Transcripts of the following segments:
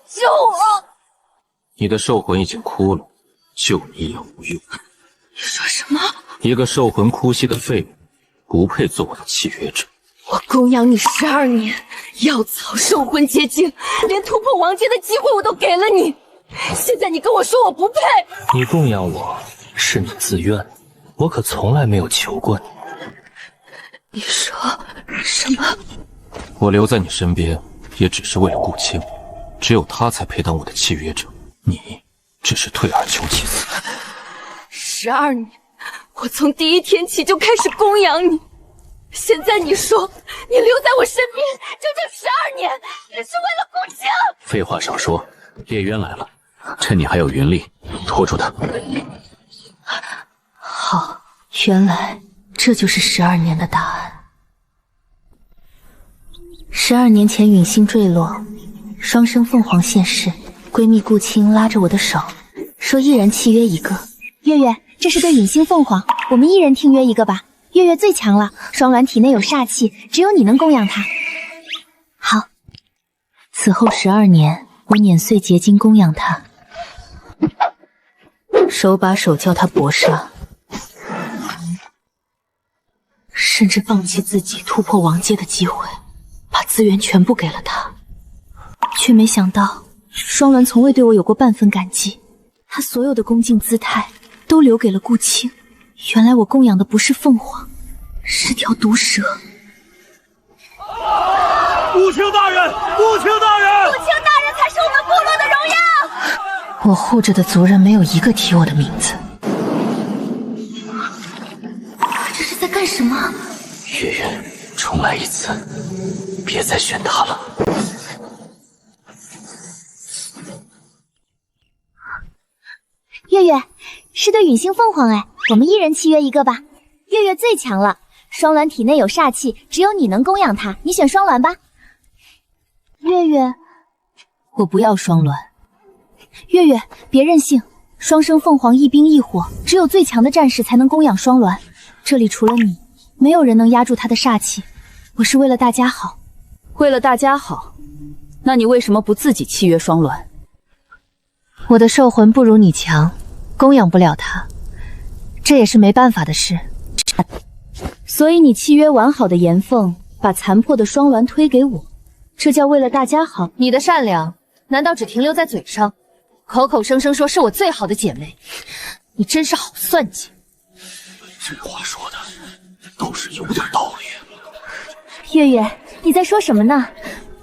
救我！你的兽魂已经枯了，救你也无用。你说什么？一个兽魂枯稀的废物，不配做我的契约者。我供养你12年，药草兽魂结晶，连突破王阶的机会我都给了你，现在你跟我说我不配？你供养我是你自愿，我可从来没有求过你。你说什么？我留在你身边，也只是为了顾青，只有他才配当我的契约者，你只是退而求其次。12年，我从第一天起就开始供养你，现在你说你留在我身边整整12年，只是为了顾青？废话少说，烈渊来了，趁你还有元力，拖住他。好，原来这就是12年的答案。12年前陨星坠落，双生凤凰现世，闺蜜顾青拉着我的手，说一人契约一个。月月，这是对陨星凤凰，我们一人听约一个吧。月月最强了，双鸾体内有煞气，只有你能供养它。好。此后12年，我碾碎结晶供养他，手把手教他搏杀，甚至放弃自己突破王阶的机会，把资源全部给了他。却没想到，双鸾从未对我有过半分感激，他所有的恭敬姿态都留给了顾青。原来我供养的不是凤凰，是条毒蛇。顾青大人，顾青大人，顾青大人才是我们部落的荣耀。我护着的族人没有一个提我的名字。这是在干什么？月月，重来一次，别再选他了。月月，是对陨星凤凰哎，我们一人契约一个吧。月月最强了，双鸾体内有煞气，只有你能供养它，你选双鸾吧。月月，我不要双鸾。月月，别任性，双生凤凰一冰一火，只有最强的战士才能供养双鸾。这里除了你，没有人能压住他的煞气。我是为了大家好。为了大家好，那你为什么不自己契约双鸾？我的兽魂不如你强，供养不了他，这也是没办法的事。所以你契约完好的岩凤，把残破的双鸾推给我，这叫为了大家好？你的善良难道只停留在嘴上，口口声声说是我最好的姐妹？你真是好算计。这话说的倒是有点道理。月月，你在说什么呢？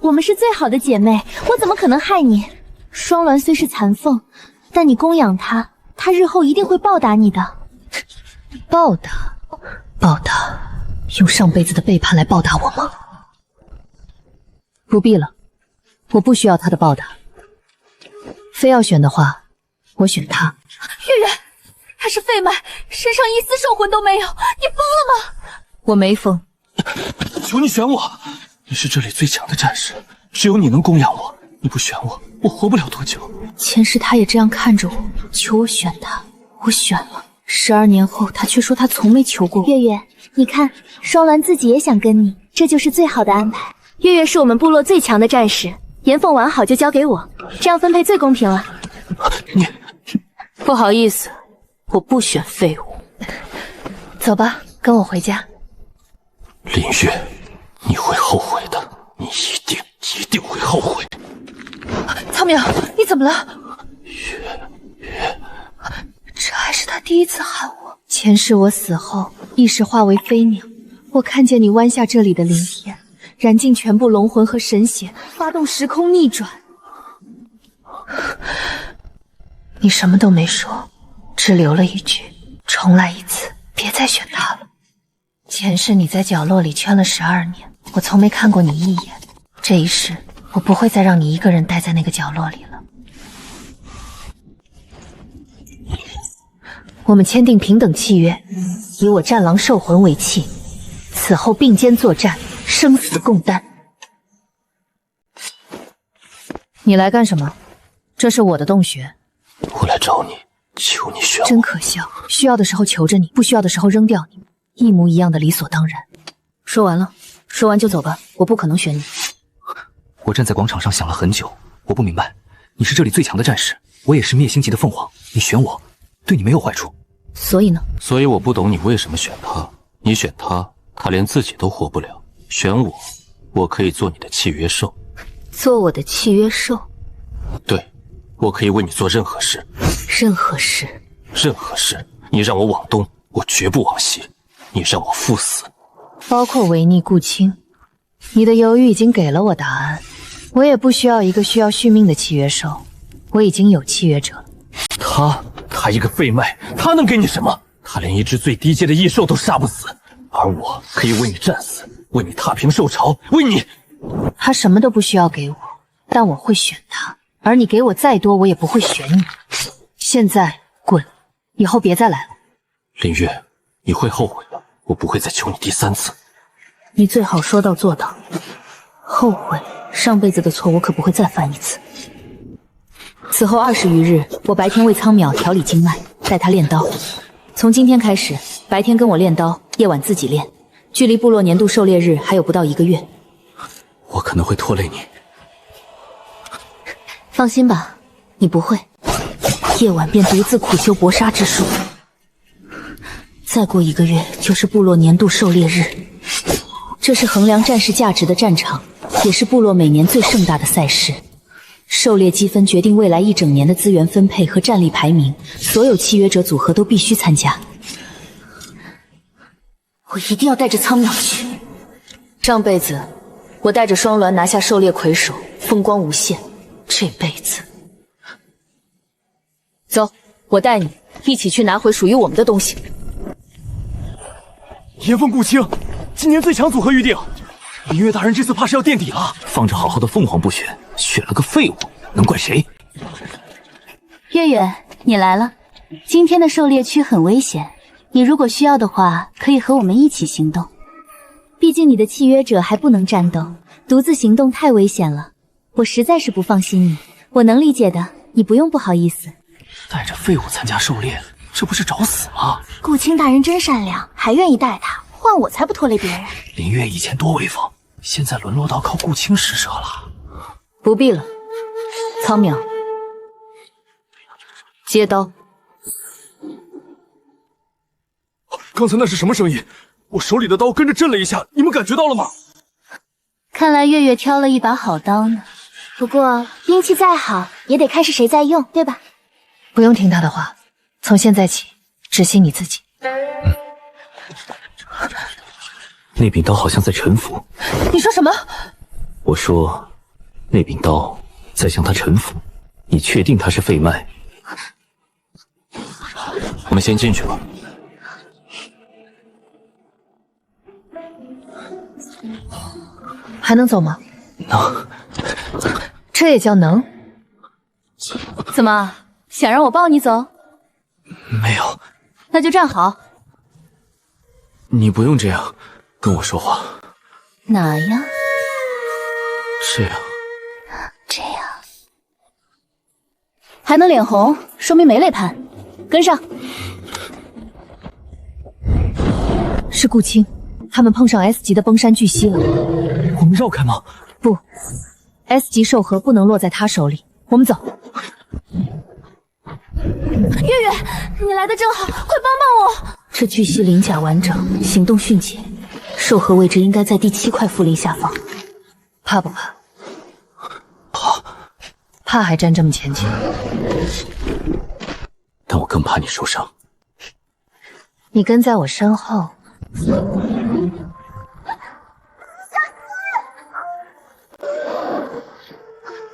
我们是最好的姐妹，我怎么可能害你？双鸾虽是残凤，但你供养她，她日后一定会报答你的。报答？报答？用上辈子的背叛来报答我吗？不必了，我不需要他的报答。非要选的话，我选他。月月，他是废脉，身上一丝兽魂都没有，你疯了吗？我没疯。求你选我，你是这里最强的战士，只有你能供养我。你不选我，我活不了多久。前世他也这样看着我，求我选他，我选了。12年后，他却说他从没求过我。月月，你看，双鸾自己也想跟你，这就是最好的安排。月月是我们部落最强的战士，岩凤完好就交给我，这样分配最公平了。你不好意思，我不选废物。走吧，跟我回家。林月，你会后悔的，你一定会后悔。苍淼，你怎么了？月，这还是他第一次喊我。前世我死后，意识化为飞鸟，我看见你剜下这里的灵田，燃尽全部龙魂和神血，发动时空逆转。你什么都没说，只留了一句：重来一次，别再选他了。前世你在角落里圈了12年，我从没看过你一眼。这一世，我不会再让你一个人待在那个角落里了。我们签订平等契约，以我战狼兽魂为契，此后并肩作战，生死共担。你来干什么？这是我的洞穴。我来找你，求你选我。真可笑，需要的时候求着你，不需要的时候扔掉你，一模一样的理所当然。说完了，说完就走吧，我不可能选你。我站在广场上想了很久，我不明白，你是这里最强的战士，我也是灭星级的凤凰，你选我，对你没有坏处。所以呢？所以我不懂你为什么选他。你选他，他连自己都活不了；选我，我可以做你的契约兽。做我的契约兽？对，我可以为你做任何事。任何事？任何事。你让我往东，我绝不往西；你让我赴死，包括违逆顾青。你的犹豫已经给了我答案，我也不需要一个需要续命的契约兽，我已经有契约者了。他一个废麦，他能给你什么？他连一只最低阶的异兽都杀不死，而我可以为你战死，为你踏平兽潮，为你。他什么都不需要给我，但我会选他，而你给我再多，我也不会选你。现在滚，以后别再来了。林月，你会后悔的，我不会再求你第3次。你最好说到做到。后悔上辈子的错，我可不会再犯一次。此后20余日，我白天为苍淼调理经脉，带他练刀。从今天开始，白天跟我练刀，夜晚自己练。距离部落年度狩猎日还有不到1个月。我可能会拖累你。放心吧，你不会。夜晚便独自苦修搏杀之术。再过1个月就是部落年度狩猎日，这是衡量战士价值的战场，也是部落每年最盛大的赛事。狩猎积分决定未来1整年的资源分配和战力排名，所有契约者组合都必须参加。我一定要带着苍淼去。上辈子我带着双鸾拿下狩猎魁首，风光无限。这辈子，走，我带你一起去拿回属于我们的东西。炎凤顾青，今年最强组合预定，林月大人这次怕是要垫底了。放着好好的凤凰不选，选了个废物，能怪谁？月月，你来了。今天的狩猎区很危险，你如果需要的话，可以和我们一起行动。毕竟你的契约者还不能战斗，独自行动太危险了。我实在是不放心你，我能理解的，你不用不好意思。带着废物参加狩猎，这不是找死吗？顾青大人真善良，还愿意带他，换我才不拖累别人。林月以前多威风，现在沦落到靠顾青施舍了。不必了，苍淼，接刀。刚才那是什么声音？我手里的刀跟着震了一下，你们感觉到了吗？看来月月挑了一把好刀呢。不过兵器再好，也得看是谁在用，对吧？不用听他的话，从现在起，只信你自己。那柄刀好像在臣服。你说什么？我说，那柄刀在向他臣服。你确定他是废麦？我们先进去吧。还能走吗？能。这也叫能？怎么，想让我抱你走？没有。那就站好。你不用这样跟我说话。哪样？这样。这样。还能脸红，说明没累盘。跟上。是顾青，他们碰上 S 级的崩山巨蜥了。我们绕开吗？不 ，S 级兽核不能落在他手里。我们走。月月，你来的正好，快帮帮我！这巨蜥鳞甲完整，行动迅捷，兽核位置应该在第7块附鳞下方。怕不怕？怕。怕还站这么前去？但我更怕你受伤。你跟在我身后。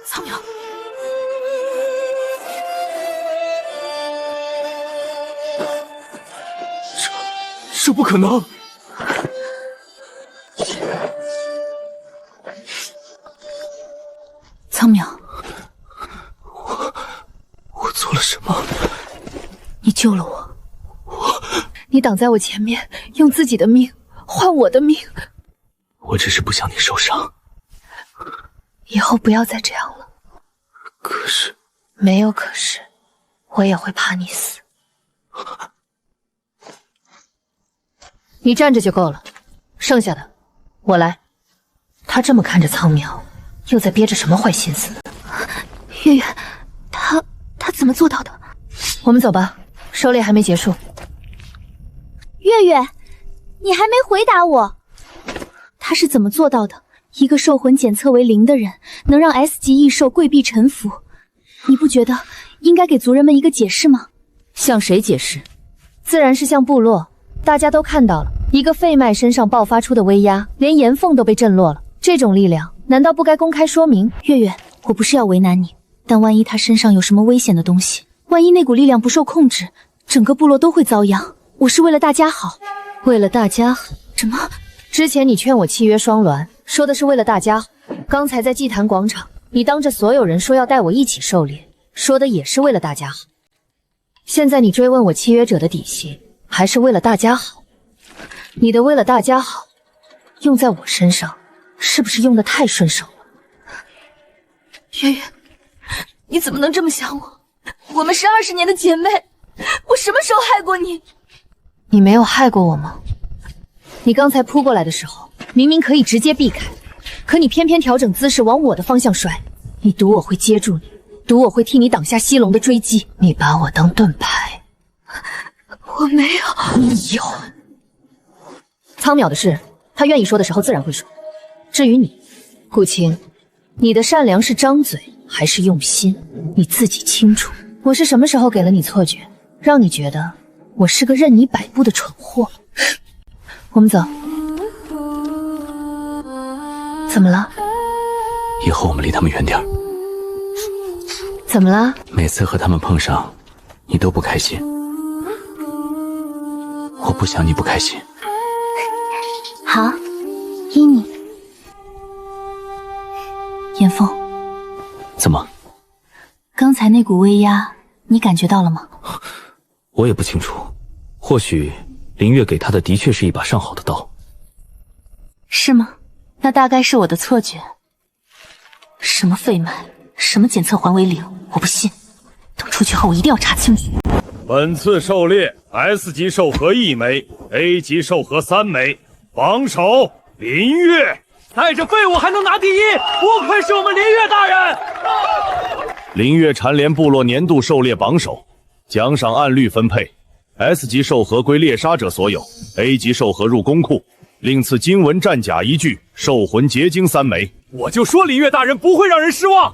苍淼，这不可能！苍淼，我做了什么？你救了我，你挡在我前面，用自己的命换我的命。我只是不想你受伤。以后不要再这样了。可是，没有可是，我也会怕你死。你站着就够了，剩下的我来。他这么看着苍淼，又在憋着什么坏心思？月月，他怎么做到的？我们走吧，狩猎还没结束。月月，你还没回答我。他是怎么做到的？一个兽魂检测为0的人，能让 S 级异兽跪壁臣服，你不觉得应该给族人们一个解释吗？向谁解释？自然是向部落。大家都看到了，一个废脉身上爆发出的威压，连岩凤都被震落了。这种力量，难道不该公开说明？月月，我不是要为难你，但万一他身上有什么危险的东西，万一那股力量不受控制，整个部落都会遭殃。我是为了大家好。为了大家好？什么？之前你劝我契约双鸾，说的是为了大家好。刚才在祭坛广场，你当着所有人说要带我一起狩猎，说的也是为了大家好。现在你追问我契约者的底细，还是为了大家好？你的为了大家好，用在我身上，是不是用得太顺手了？月月，你怎么能这么想我？我们是20年的姐妹，我什么时候害过你？你没有害过我吗？你刚才扑过来的时候，明明可以直接避开，可你偏偏调整姿势往我的方向摔。你赌我会接住你，赌我会替你挡下西龙的追击。你把我当盾牌。我没有。你有。苍淼的事，他愿意说的时候自然会说。至于你，顾青，你的善良是张嘴还是用心，你自己清楚。我是什么时候给了你错觉，让你觉得我是个任你摆布的蠢货？我们走。怎么了？以后我们离他们远点儿。怎么了？每次和他们碰上，你都不开心。我不想你不开心。好，依你。严凤，怎么？刚才那股威压，你感觉到了吗？我也不清楚，或许林月给他的的确是一把上好的刀。是吗？那大概是我的错觉。什么废脉，什么检测环为0，我不信。等出去后，我一定要查清楚。本次狩猎 S 级兽核1枚 ，A 级兽核3枚，榜首林月。带着废物还能拿第一，不愧是我们林月大人。林月蝉联部落年度狩猎榜首，奖赏按律分配 ：S 级兽核归猎杀者所有 ，A 级兽核入公库，另赐经文战甲1具，兽魂结晶3枚。我就说林月大人不会让人失望。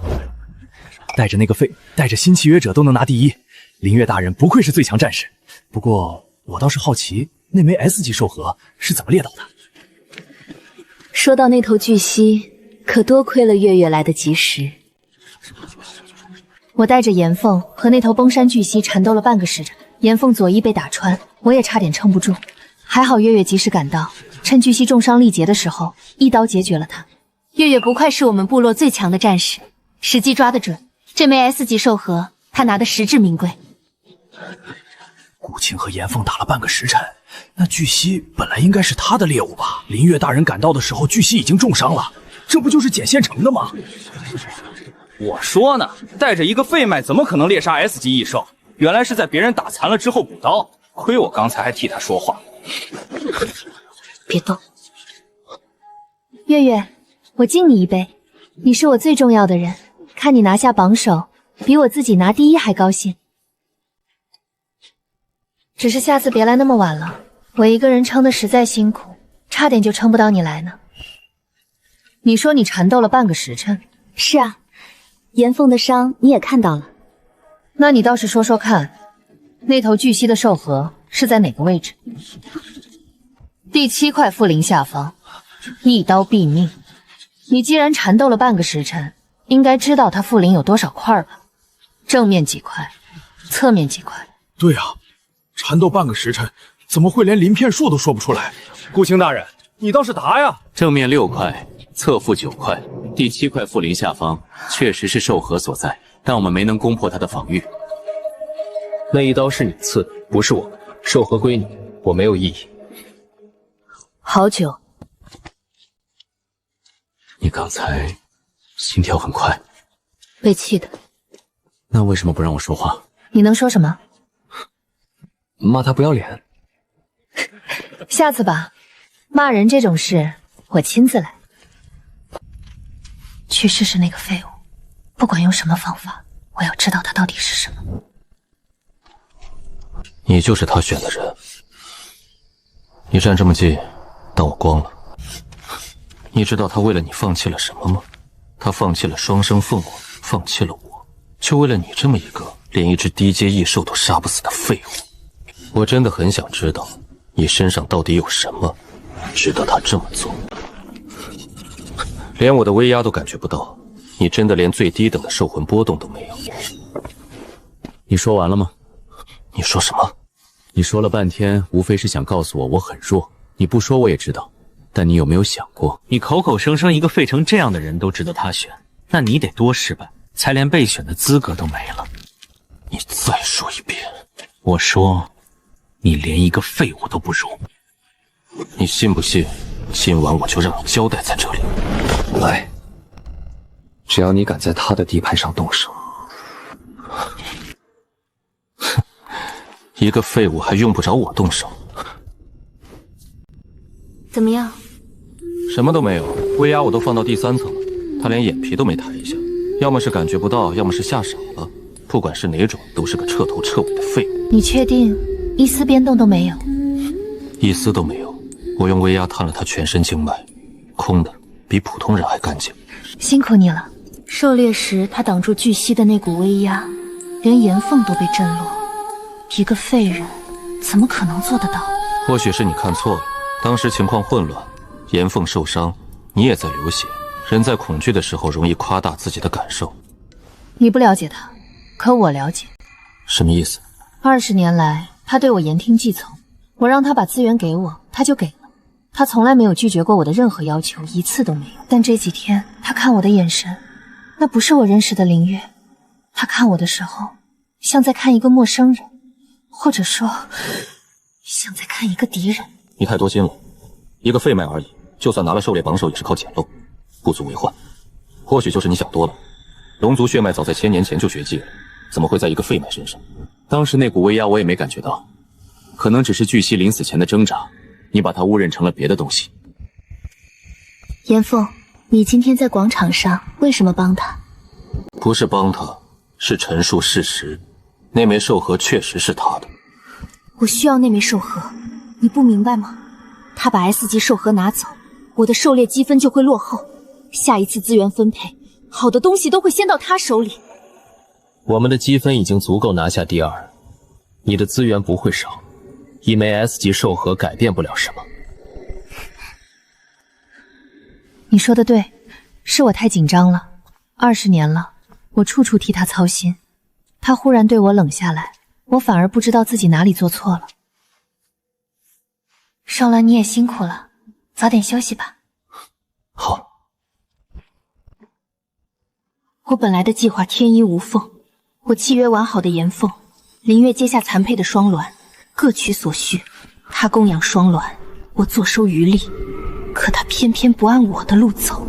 带着那个废，带着新契约者都能拿第一，林月大人不愧是最强战士。不过我倒是好奇，那枚 S 级兽核是怎么猎到的？说到那头巨蜥，可多亏了月月来得及时。我带着岩凤和那头崩山巨蜥缠斗了半个时辰，岩凤左翼被打穿，我也差点撑不住，还好月月及时赶到，趁巨蜥重伤力竭的时候，一刀截绝了他。月月不愧是我们部落最强的战士，时机抓得准。这枚 S 级兽核，他拿的实至名归。顾青和严凤打了半个时辰，那巨蜥本来应该是他的猎物吧？林月大人赶到的时候，巨蜥已经重伤了，这不就是捡现成的吗？我说呢，带着一个废脉怎么可能猎杀 S 级异兽？原来是在别人打残了之后补刀，亏我刚才还替他说话。别动。月月，我敬你一杯，你是我最重要的人，看你拿下榜首，比我自己拿第一还高兴。只是下次别来那么晚了，我一个人撑得实在辛苦，差点就撑不到你来呢。你说你缠斗了半个时辰？是啊，严凤的伤你也看到了。那你倒是说说看，那头巨蜥的兽核是在哪个位置？第7块腹鳞下方，一刀毙命。你既然缠斗了半个时辰，应该知道它腹鳞有多少块吧？正面几块，侧面几块？对啊，缠斗半个时辰，怎么会连鳞片数都说不出来？顾青大人，你倒是答呀！正面6块，侧腹9块，第7块腹鳞下方确实是兽核所在，但我们没能攻破他的防御。那一刀是你刺的，不是我。兽核归你，我没有异议。好久。你刚才心跳很快，被气的。那为什么不让我说话？你能说什么？骂他不要脸。下次吧，骂人这种事我亲自来。去试试那个废物。不管用什么方法，我要知道它到底是什么。你就是他选的人。你站这么近，当我光了。你知道他为了你放弃了什么吗？他放弃了双生凤凰，放弃了我，就为了你这么一个连一只低阶异兽都杀不死的废物。我真的很想知道你身上到底有什么，值得他这么做。连我的威压都感觉不到，你真的连最低等的兽魂波动都没有。你说完了吗？你说什么？你说了半天，无非是想告诉我很弱。你不说我也知道，但你有没有想过，你口口声声一个废成这样的人都值得他选，那你得多失败，才连被选的资格都没了。你再说一遍。我说，你连一个废物都不如。你信不信？今晚我就让你交代在这里。来，只要你敢在他的地盘上动手。一个废物还用不着我动手。怎么样？什么都没有，威压我都放到第3层了，他连眼皮都没抬一下，要么是感觉不到，要么是吓傻了。不管是哪种，都是个彻头彻尾的废物。你确定一丝变动都没有？一丝都没有。我用威压探了他全身经脉，空的比普通人还干净。辛苦你了。狩猎时他挡住巨蜥的那股威压，连岩缝都被震落。一个废人怎么可能做得到？或许是你看错了，当时情况混乱，岩凤受伤，你也在流血。人在恐惧的时候容易夸大自己的感受。你不了解他，可我了解。什么意思？20年来，他对我言听计从，我让他把资源给我，他就给了。他从来没有拒绝过我的任何要求，一次都没有。但这几天，他看我的眼神，那不是我认识的林月。他看我的时候，像在看一个陌生人，或者说，像在看一个敌人。你太多心了，一个废脉而已，就算拿了狩猎榜首也是靠捡漏，不足为患。或许就是你想多了，龙族血脉早在1000年前就绝迹了，怎么会在一个废脉身上？当时那股威压我也没感觉到，可能只是巨蜥临死前的挣扎，你把它误认成了别的东西。严凤，你今天在广场上为什么帮他？不是帮他，是陈述事实。那枚兽核确实是他的。我需要那枚兽核，你不明白吗？他把 S 级兽核拿走，我的狩猎积分就会落后，下一次资源分配，好的东西都会先到他手里。我们的积分已经足够拿下第2，你的资源不会少，一枚 S 级兽核改变不了什么。你说的对，是我太紧张了。20年了，我处处替他操心，他忽然对我冷下来，我反而不知道自己哪里做错了。少兰，你也辛苦了，早点休息吧。好。我本来的计划天衣无缝，我契约完好的岩凤，林月接下残配的双鸾，各取所需。他供养双鸾，我坐收渔利。可他偏偏不按我的路走，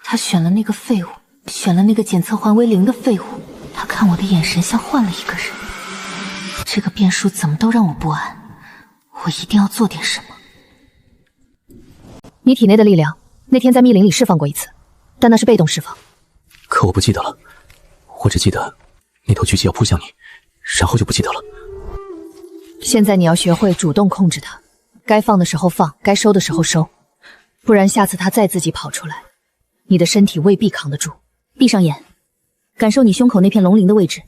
他选了那个废物，选了那个检测环为0的废物。他看我的眼神像换了一个人，这个变数怎么都让我不安，我一定要做点什么。你体内的力量那天在密林里释放过一次，但那是被动释放。可我不记得了，我只记得那头巨蜥要扑向你，然后就不记得了。现在你要学会主动控制它，该放的时候放，该收的时候收，不然下次它再自己跑出来，你的身体未必扛得住。闭上眼，感受你胸口那片龙鳞的位置，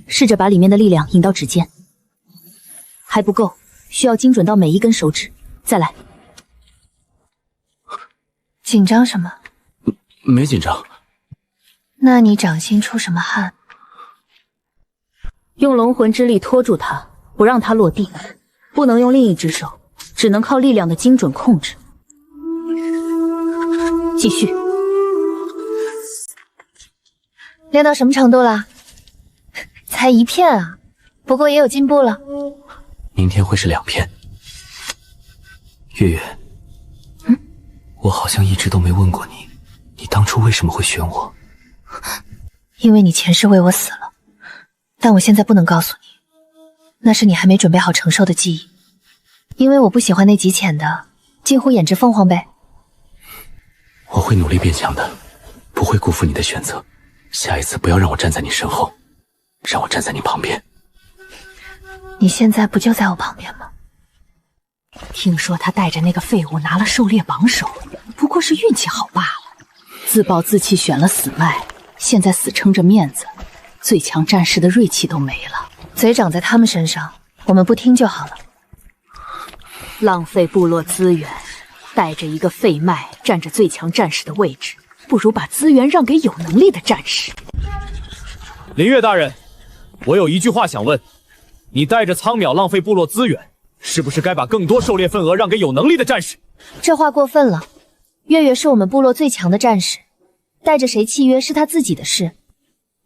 试着把里面的力量引到指尖。还不够，需要精准到每一根手指。再来。紧张什么？没紧张。那你掌心出什么汗？用龙魂之力拖住它，不让它落地，不能用另一只手，只能靠力量的精准控制。继续。练到什么程度了？才1片啊，不过也有进步了。明天会是2片。月月，我好像一直都没问过你，你当初为什么会选我？因为你前世为我死了，但我现在不能告诉你，那是你还没准备好承受的记忆。因为我不喜欢那极浅的，近乎眼直凤凰呗。我会努力变强的，不会辜负你的选择。下一次不要让我站在你身后，让我站在你旁边。你现在不就在我旁边吗？听说他带着那个废物拿了狩猎榜首，不过是运气好罢了。自暴自弃选了死脉，现在死撑着面子，最强战士的锐气都没了。贼长在他们身上，我们不听就好了。浪费部落资源，带着一个废脉占着最强战士的位置，不如把资源让给有能力的战士。林月大人，我有一句话想问，你带着苍淼浪费部落资源，是不是该把更多狩猎份额让给有能力的战士？这话过分了。月月是我们部落最强的战士，带着谁契约是他自己的事。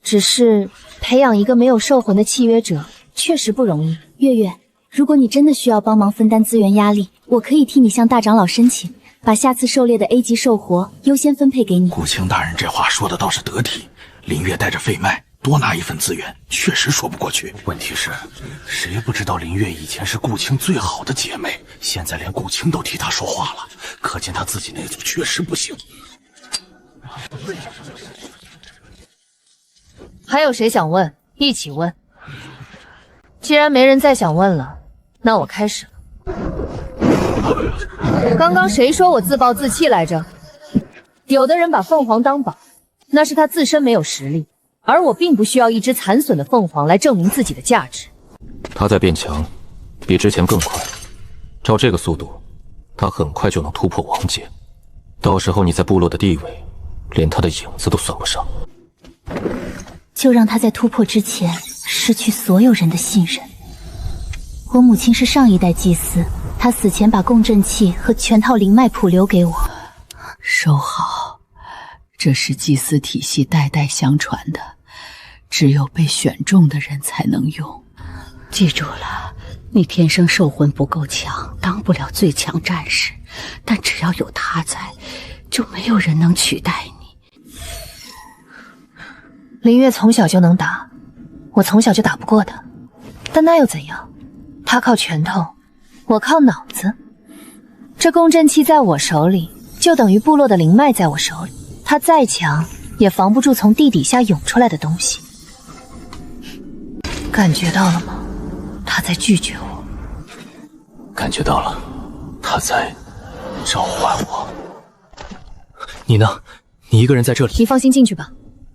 只是培养一个没有兽魂的契约者，确实不容易。月月，如果你真的需要帮忙分担资源压力，我可以替你向大长老申请，把下次狩猎的 A 级兽活优先分配给你。顾青大人这话说的倒是得体，林月带着废脉多拿一份资源，确实说不过去。问题是，谁不知道林月以前是顾青最好的姐妹，现在连顾青都替她说话了，可见她自己那组确实不行。还有谁想问？一起问。既然没人再想问了，那我开始了。刚刚谁说我自暴自弃来着？有的人把凤凰当宝，那是他自身没有实力，而我并不需要一只残损的凤凰来证明自己的价值。他在变强，比之前更快。照这个速度，他很快就能突破王阶。到时候你在部落的地位，连他的影子都算不上。就让他在突破之前失去所有人的信任。我母亲是上一代祭司，她死前把共振器和全套灵脉谱留给我。收好，这是祭司体系代代相传的，只有被选中的人才能用。记住了，你天生兽魂不够强，当不了最强战士，但只要有他在，就没有人能取代你。林月从小就能打，我从小就打不过他，但那又怎样？他靠拳头，我靠脑子。这共振器在我手里，就等于部落的灵脉在我手里，他再强也防不住从地底下涌出来的东西。感觉到了吗？他在拒绝我。感觉到了，他在召唤我。你呢？你一个人在这里？你放心进去吧，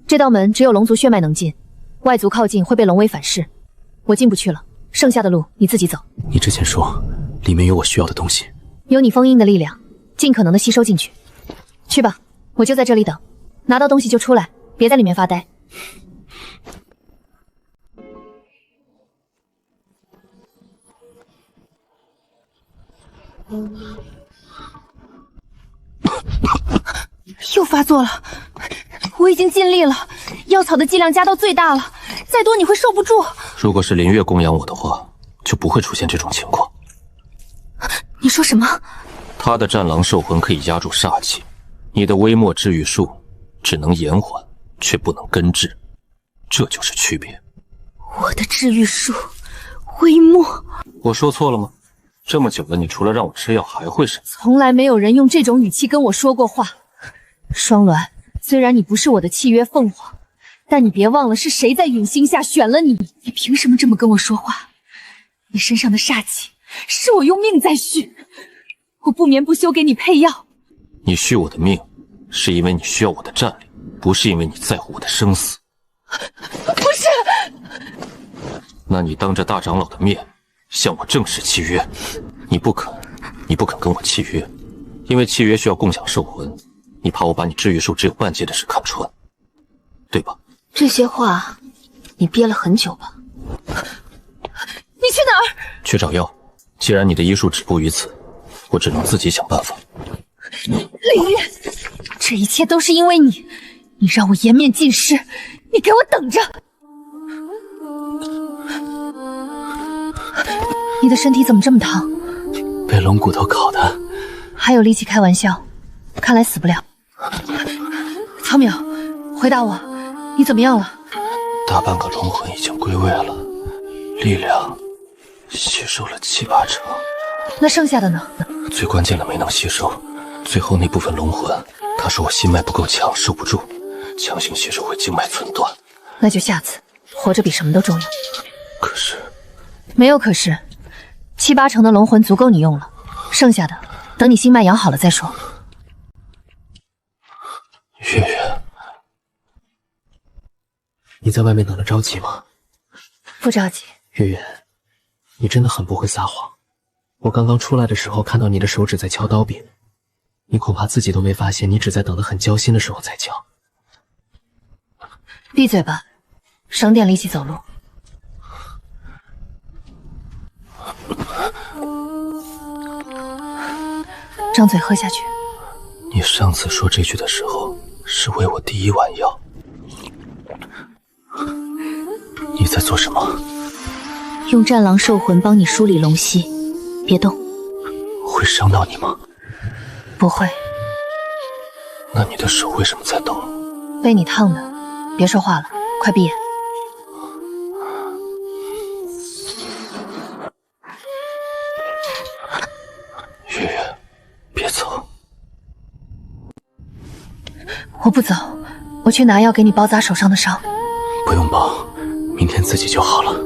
这道门只有龙族血脉能进，外族靠近会被龙威反噬，我进不去了。剩下的路你自己走。你之前说里面有我需要的东西，有你封印的力量，尽可能的吸收进去。去吧，我就在这里等，拿到东西就出来，别在里面发呆。又发作了，我已经尽力了，药草的剂量加到最大了，再多你会受不住。如果是林月供养我的话，就不会出现这种情况。你说什么？他的战狼兽魂可以压住煞气，你的微末治愈术只能延缓，却不能根治，这就是区别。我的治愈术，微末。我说错了吗？这么久了，你除了让我吃药还会什么？从来没有人用这种语气跟我说过话。双鸾，虽然你不是我的契约凤凰，但你别忘了是谁在陨星下选了你。你凭什么这么跟我说话？你身上的煞气是我用命在续，我不眠不休给你配药。你续我的命，是因为你需要我的战力，不是因为你在乎我的生死。不是。那你当着大长老的面向我正式契约？你不肯跟我契约，因为契约需要共享兽魂，你怕我把你治愈术只有半截的事看穿，对吧？这些话你憋了很久吧？你去哪儿？去找药。既然你的医术止步于此，我只能自己想办法。林月，这一切都是因为你，你让我颜面尽失，你给我等着！你的身体怎么这么烫？被龙骨头烤的。还有力气开玩笑，看来死不了。苍淼，回答我，你怎么样了？大半个龙魂已经归位了，力量吸收了7、8成。那剩下的呢？最关键的没能吸收，最后那部分龙魂，他说我心脉不够强，受不住，强行吸收会经脉寸断。那就下次，活着比什么都重要。可是，没有可是，7、8成的龙魂足够你用了，剩下的等你心脉养好了再说。月月，你在外面等着着急吗？不着急。月月，你真的很不会撒谎。我刚刚出来的时候看到你的手指在敲刀柄，你恐怕自己都没发现，你只在等得很焦心的时候才敲。闭嘴吧，省点力气走路。张嘴喝下去。你上次说这句的时候，是喂我第1碗药。你在做什么？用战狼兽魂帮你梳理龙息，别动。会伤到你吗？不会。那你的手为什么在抖？被你烫的。别说话了，快闭眼。月月，别走。我不走，我去拿药给你包扎手上的伤。不用包，明天自己就好了。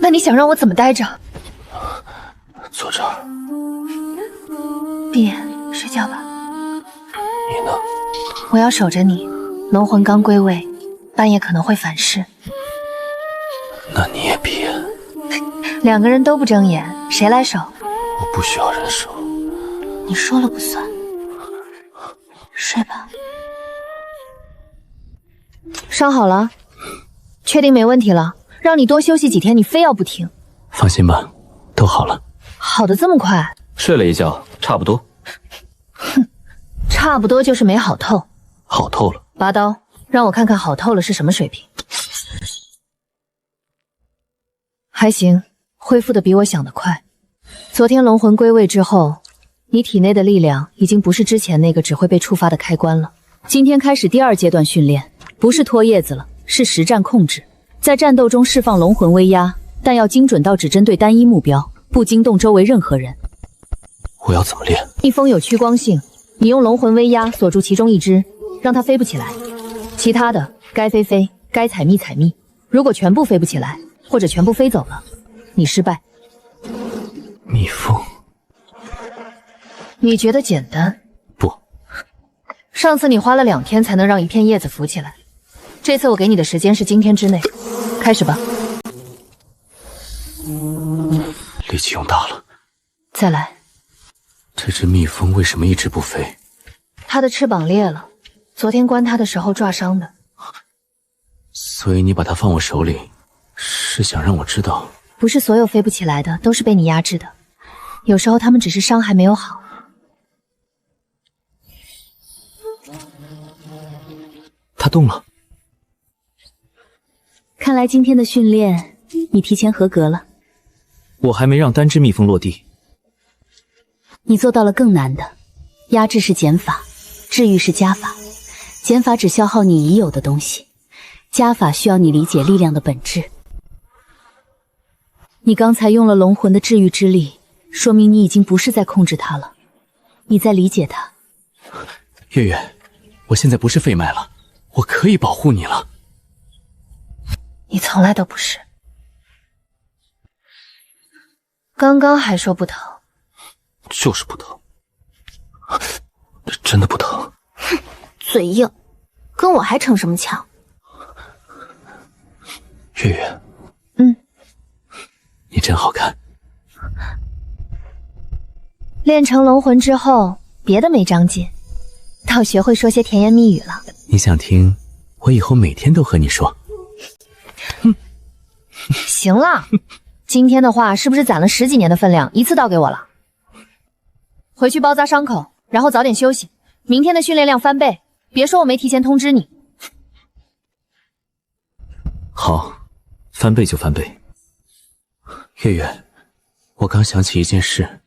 那你想让我怎么待着？坐这儿。闭眼睡觉吧。你呢？我要守着你，龙魂刚归位，半夜可能会反噬。那你也闭眼。2个人都不睁眼，谁来守？我不需要人守。你说了不算。睡吧。伤好了？确定没问题了？让你多休息几天，你非要不听。放心吧，都好了。好的这么快？睡了一觉，差不多。哼，差不多就是没好透。好透了。拔刀，让我看看好透了是什么水平。还行，恢复的比我想的快。昨天龙魂归位之后，你体内的力量已经不是之前那个只会被触发的开关了。今天开始第2阶段训练，不是拖叶子了，是实战控制。在战斗中释放龙魂威压，但要精准到只针对单一目标，不惊动周围任何人。我要怎么练？蜜蜂有趋光性，你用龙魂威压锁住其中一只，让它飞不起来。其他的该飞飞，该采蜜采蜜。如果全部飞不起来，或者全部飞走了，你失败。蜜蜂，你觉得简单？不。上次你花了2天才能让一片叶子浮起来，这次我给你的时间是今天之内。开始吧。力气用大了。再来。这只蜜蜂为什么一直不飞？它的翅膀裂了，昨天关它的时候抓伤的。所以你把它放我手里，是想让我知道，不是所有飞不起来的都是被你压制的，有时候它们只是伤还没有好。它动了。看来今天的训练你提前合格了。我还没让单只蜜蜂落地。你做到了更难的，压制是减法，治愈是加法。减法只消耗你已有的东西，加法需要你理解力量的本质。你刚才用了龙魂的治愈之力，说明你已经不是在控制它了，你在理解它。月月，我现在不是废麦了，我可以保护你了。你从来都不是。刚刚还说不疼。就是不疼，真的不疼。哼，嘴硬，跟我还逞什么强？月月，你真好看。练成龙魂之后，别的没长进，倒学会说些甜言蜜语了。你想听，我以后每天都和你说。行了，今天的话是不是攒了10几年的分量，一次倒给我了？回去包扎伤口，然后早点休息。明天的训练量翻倍，别说我没提前通知你。好，翻倍就翻倍。月月，我刚想起一件事，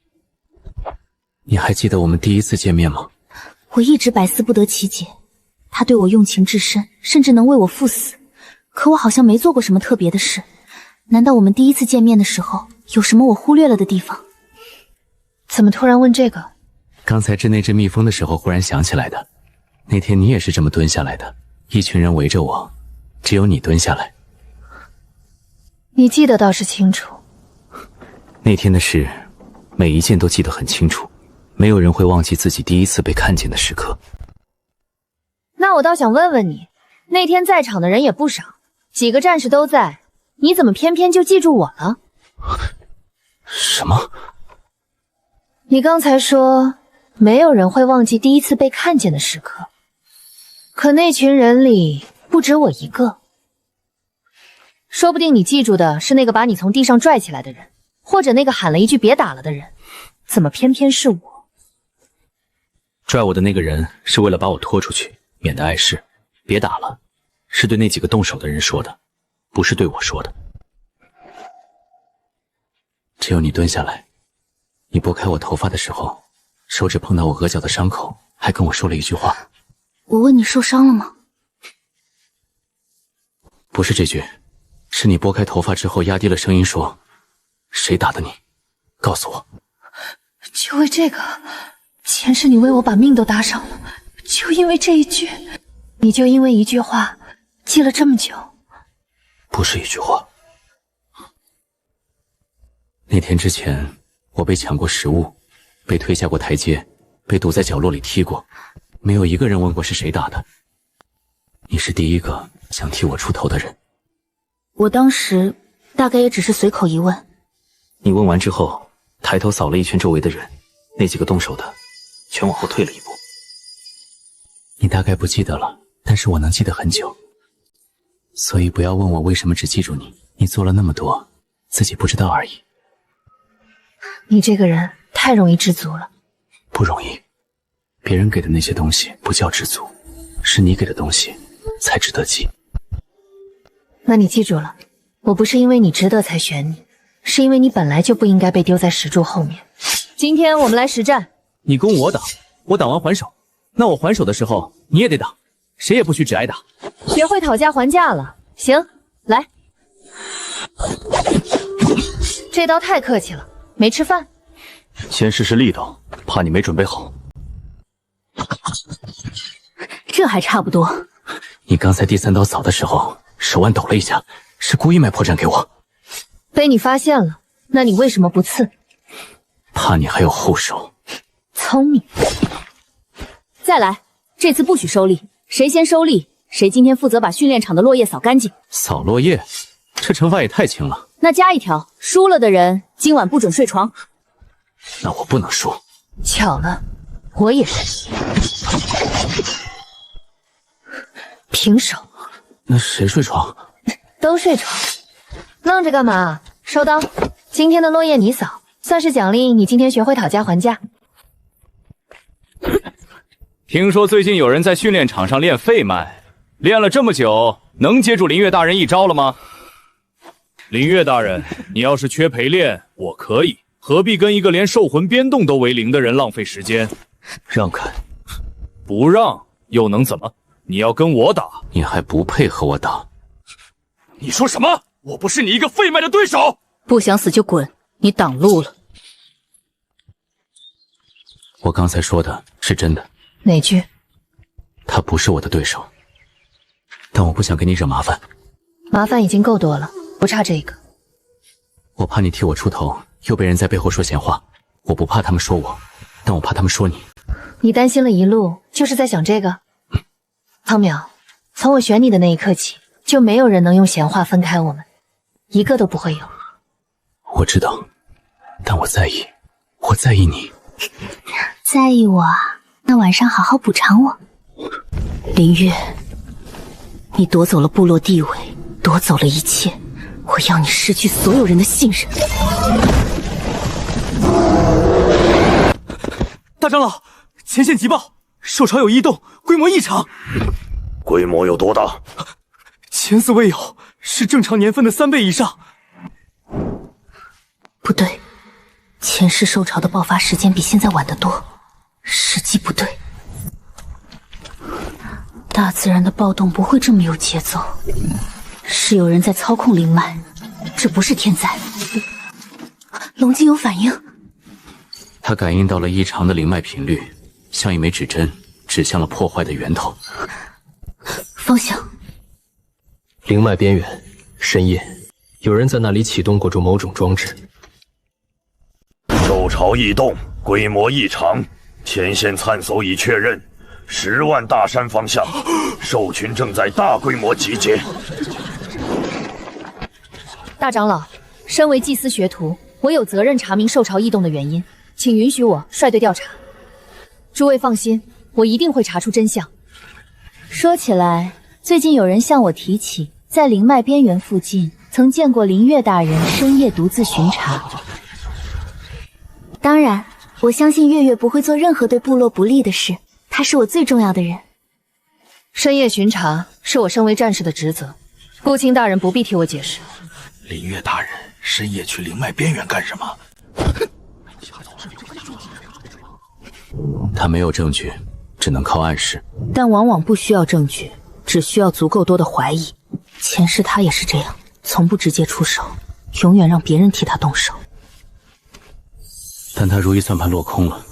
你还记得我们第1次见面吗？我一直百思不得其解，他对我用情至深，甚至能为我赴死，可我好像没做过什么特别的事。难道我们第1次见面的时候有什么我忽略了的地方？怎么突然问这个？刚才治那只蜜蜂的时候忽然想起来的。那天你也是这么蹲下来的，一群人围着我，只有你蹲下来。你记得倒是清楚。那天的事，每一件都记得很清楚，没有人会忘记自己第一次被看见的时刻。那我倒想问问你，那天在场的人也不少，几个战士都在，你怎么偏偏就记住我了？什么？你刚才说没有人会忘记第一次被看见的时刻，可那群人里不止我一个。说不定你记住的是那个把你从地上拽起来的人，或者那个喊了一句别打了的人，怎么偏偏是我？拽我的那个人是为了把我拖出去，免得碍事。别打了，是对那几个动手的人说的，不是对我说的。只有你蹲下来，你拨开我头发的时候，手指碰到我额角的伤口，还跟我说了一句话。我问你受伤了吗？不是这句，是你拨开头发之后压低了声音说：“谁打的你？告诉我。”就为这个，前世你为我把命都搭上了，就因为这一句，你就因为一句话记了这么久。不是一句话。那天之前，我被抢过食物，被推下过台阶，被堵在角落里踢过，没有一个人问过是谁打的。你是第一个想替我出头的人。我当时大概也只是随口一问。你问完之后，抬头扫了一圈周围的人，那几个动手的全往后退了一步。你大概不记得了，但是我能记得很久。所以不要问我为什么只记住你，你做了那么多，自己不知道而已。你这个人太容易知足了。不容易，别人给的那些东西不叫知足，是你给的东西才值得记。那你记住了，我不是因为你值得才选你，是因为你本来就不应该被丢在石柱后面。今天我们来实战，你攻我挡，我挡完还手，那我还手的时候你也得挡，谁也不许只挨打。学会讨价还价了。行，来。这刀太客气了，没吃饭。先试试力道，怕你没准备好。这还差不多。你刚才第三刀扫的时候，手腕抖了一下，是故意卖破绽给我。被你发现了，那你为什么不刺？怕你还有后手。聪明。再来，这次不许收力，谁先收力，谁今天负责把训练场的落叶扫干净。扫落叶，这惩罚也太轻了。那加一条，输了的人今晚不准睡床。那我不能输。巧了，我也是。平手。那谁睡床？都睡床。愣着干嘛？收刀。今天的落叶你扫，算是奖励你今天学会讨价还价。听说最近有人在训练场上练费脉，练了这么久，能接住林月大人一招了吗？林月大人，你要是缺陪练，我可以，何必跟一个连兽魂编动都为零的人浪费时间？让开！不让又能怎么？你要跟我打，你还不配和我打？你说什么？我不是你一个废脉的对手！不想死就滚，你挡路了。我刚才说的是真的。哪句？他不是我的对手，但我不想给你惹麻烦。麻烦已经够多了，不差这个。我怕你替我出头，又被人在背后说闲话。我不怕他们说我，但我怕他们说你。你担心了一路，就是在想这个？苍淼，从我选你的那一刻起，就没有人能用闲话分开我们，一个都不会有。我知道，但我在意，我在意你。在意我，那晚上好好补偿我。林月，你夺走了部落地位，夺走了一切，我要你失去所有人的信任。大长老，前线急报，兽潮有异动，规模异常。规模有多大？前所未有，是正常年份的3倍以上。不对，前世兽潮的爆发时间比现在晚得多，时机不对。大自然的暴动不会这么有节奏，是有人在操控灵脉，这不是天灾。龙晶有反应，他感应到了异常的灵脉频率，像一枚指针，指向了破坏的源头。方向。灵脉边缘，深夜，有人在那里启动过某种装置。兽潮异动，规模异常，前线探索已确认，10万大山方向，兽群正在大规模集结。大长老，身为祭司学徒，我有责任查明兽潮异动的原因，请允许我率队调查。诸位放心，我一定会查出真相。说起来，最近有人向我提起，在灵脉边缘附近曾见过灵月大人深夜独自巡查。当然，我相信月月不会做任何对部落不利的事，他是我最重要的人。深夜巡查是我身为战士的职责，顾卿大人不必替我解释。林月大人深夜去灵脉边缘干什么？他没有证据，只能靠暗示。但往往不需要证据，只需要足够多的怀疑。前世他也是这样，从不直接出手，永远让别人替他动手。但他如意算盘落空了，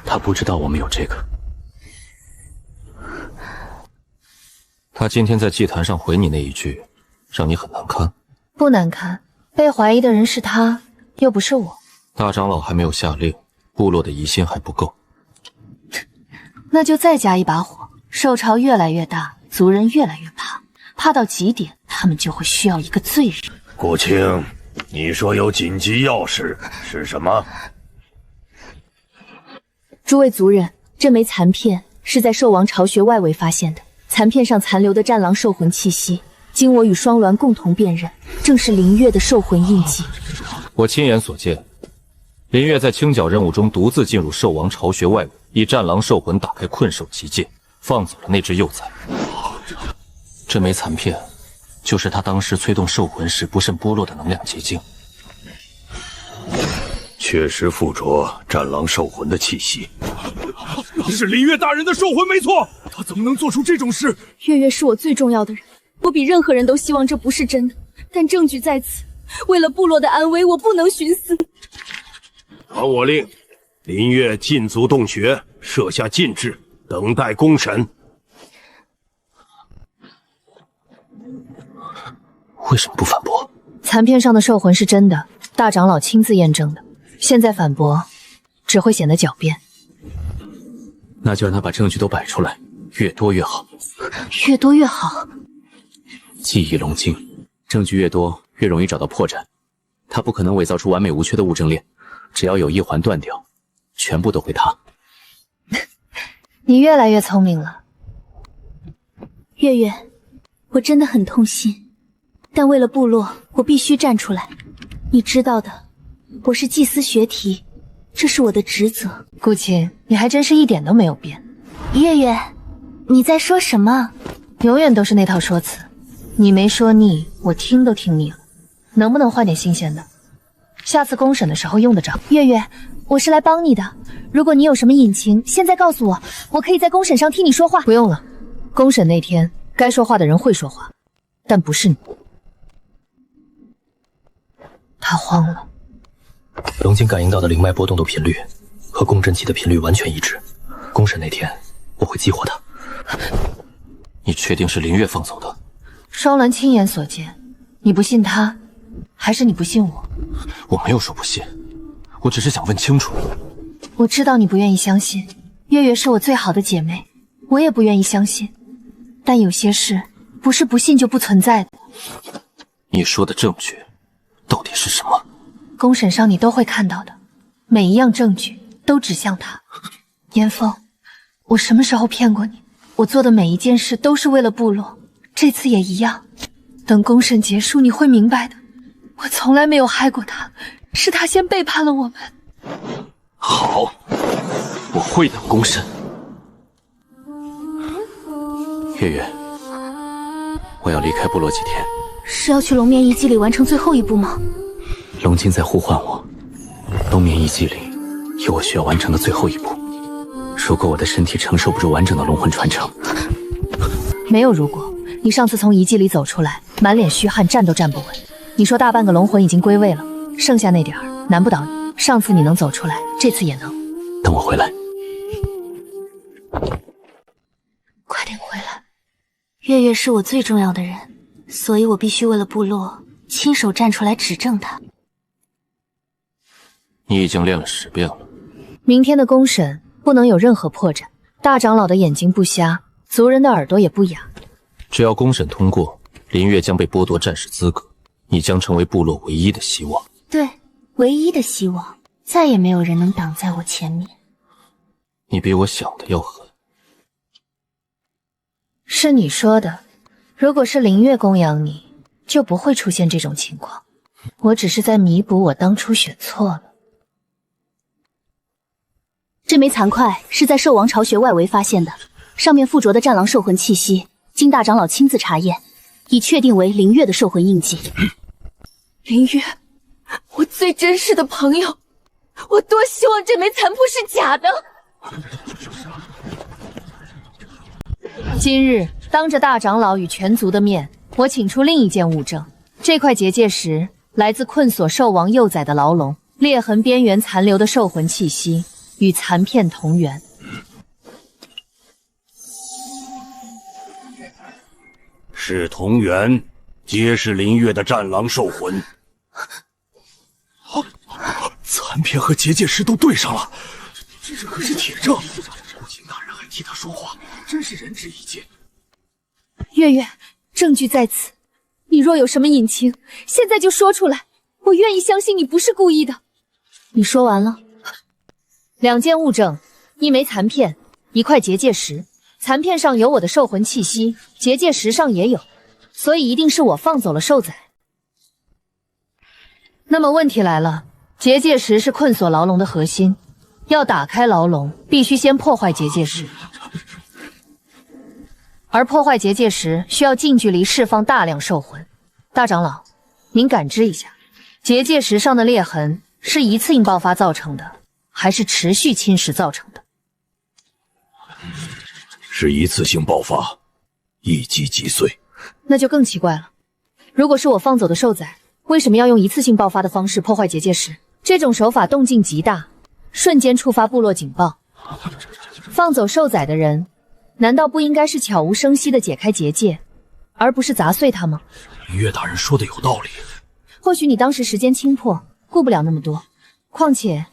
他不知道我们有这个。他今天在祭坛上回你那一句，让你很难堪。不难堪，被怀疑的人是他，又不是我。大长老还没有下令，部落的疑心还不够。那就再加一把火，兽潮越来越大，族人越来越怕，怕到极点，他们就会需要一个罪人。顾卿，你说有紧急要事是什么？诸位族人，这枚残片是在兽王巢穴外围发现的，残片上残留的战狼兽魂气息，经我与双鸾共同辨认，正是灵月的兽魂印记。我亲眼所见，林月在清剿任务中独自进入兽王巢穴外围，以战狼兽魂打开困兽结界，放走了那只幼崽。这枚残片就是他当时催动兽魂时不慎剥落的能量结晶，确实附着战狼兽魂的气息。是林月大人的兽魂没错，他怎么能做出这种事？月月是我最重要的人，我比任何人都希望这不是真的，但证据在此，为了部落的安危，我不能寻死。传我令，林月禁足洞穴，设下禁制，等待公审。为什么不反驳？残片上的兽魂是真的，大长老亲自验证的，现在反驳只会显得狡辩。那就让他把证据都摆出来，越多越好。越多越好。记忆龙晶，证据越多，越容易找到破绽。他不可能伪造出完美无缺的物证链，只要有一环断掉，全部都会塌。你越来越聪明了。月月，我真的很痛心，但为了部落，我必须站出来。你知道的，我是祭司学徒，这是我的职责。顾卿，你还真是一点都没有变。月月，你在说什么？永远都是那套说辞，你没说腻，我听都听腻了。能不能换点新鲜的？下次公审的时候用得着。月月，我是来帮你的，如果你有什么隐情，现在告诉我，我可以在公审上替你说话。不用了，公审那天该说话的人会说话，但不是你。他慌了。龙晶感应到的灵脉波动的频率和共振器的频率完全一致。公审那天，我会激活它。你确定是林月放走的？双鸾亲眼所见，你不信他，还是你不信我？我没有说不信，我只是想问清楚。我知道你不愿意相信，月月是我最好的姐妹，我也不愿意相信。但有些事不是不信就不存在的。你说的证据到底是什么？公审上你都会看到的，每一样证据都指向他。严峰，我什么时候骗过你？我做的每一件事都是为了部落，这次也一样。等公审结束，你会明白的。我从来没有害过他，是他先背叛了我们。好，我会等公审。月月，我要离开部落几天。是要去龙面遗迹里完成最后一步吗？龙晶在呼唤我，龙眠遗迹里有我需要完成的最后一步。如果我的身体承受不住完整的龙魂传承，没有如果。你上次从遗迹里走出来，满脸虚汗，站都站不稳。你说大半个龙魂已经归位了，剩下那点儿难不倒你。上次你能走出来，这次也能。等我回来。快点回来。月月是我最重要的人，所以我必须为了部落亲手站出来指证他。你已经练了10遍了。明天的公审不能有任何破绽。大长老的眼睛不瞎，族人的耳朵也不哑。只要公审通过，林月将被剥夺战士资格，你将成为部落唯一的希望。对，唯一的希望，再也没有人能挡在我前面。你比我想的要狠。是你说的，如果是林月供养你，就不会出现这种情况。我只是在弥补我当初选错了。这枚残块是在兽王巢穴外围发现的，上面附着的战狼兽魂气息，经大长老亲自查验，已确定为林月的兽魂印记。林月，我最真实的朋友，我多希望这枚残铺是假的。今日当着大长老与全族的面，我请出另一件物证。这块结界石来自困锁兽王幼崽的牢笼，裂痕边缘残留的兽魂气息与残片同源。是同源，皆是林月的战狼兽魂。残片和结界石都对上了，这可是铁证。顾青大人还替他说话，真是仁至义尽。月月，证据在此，你若有什么隐情，现在就说出来，我愿意相信你不是故意的。你说完了？2件物证，一枚残片，一块结界石。残片上有我的兽魂气息，结界石上也有，所以一定是我放走了兽崽。那么问题来了，结界石是困锁牢笼的核心，要打开牢笼，必须先破坏结界石。而破坏结界石需要近距离释放大量兽魂。大长老，您感知一下，结界石上的裂痕是一次性爆发造成的，还是持续侵蚀造成的？是一次性爆发，一击即碎。那就更奇怪了，如果是我放走的兽崽，为什么要用一次性爆发的方式破坏结界石？这种手法动静极大，瞬间触发部落警报。放走兽崽的人，难道不应该是悄无声息地解开结界，而不是砸碎它吗？林月大人说的有道理。或许你当时时间轻迫，顾不了那么多。况且，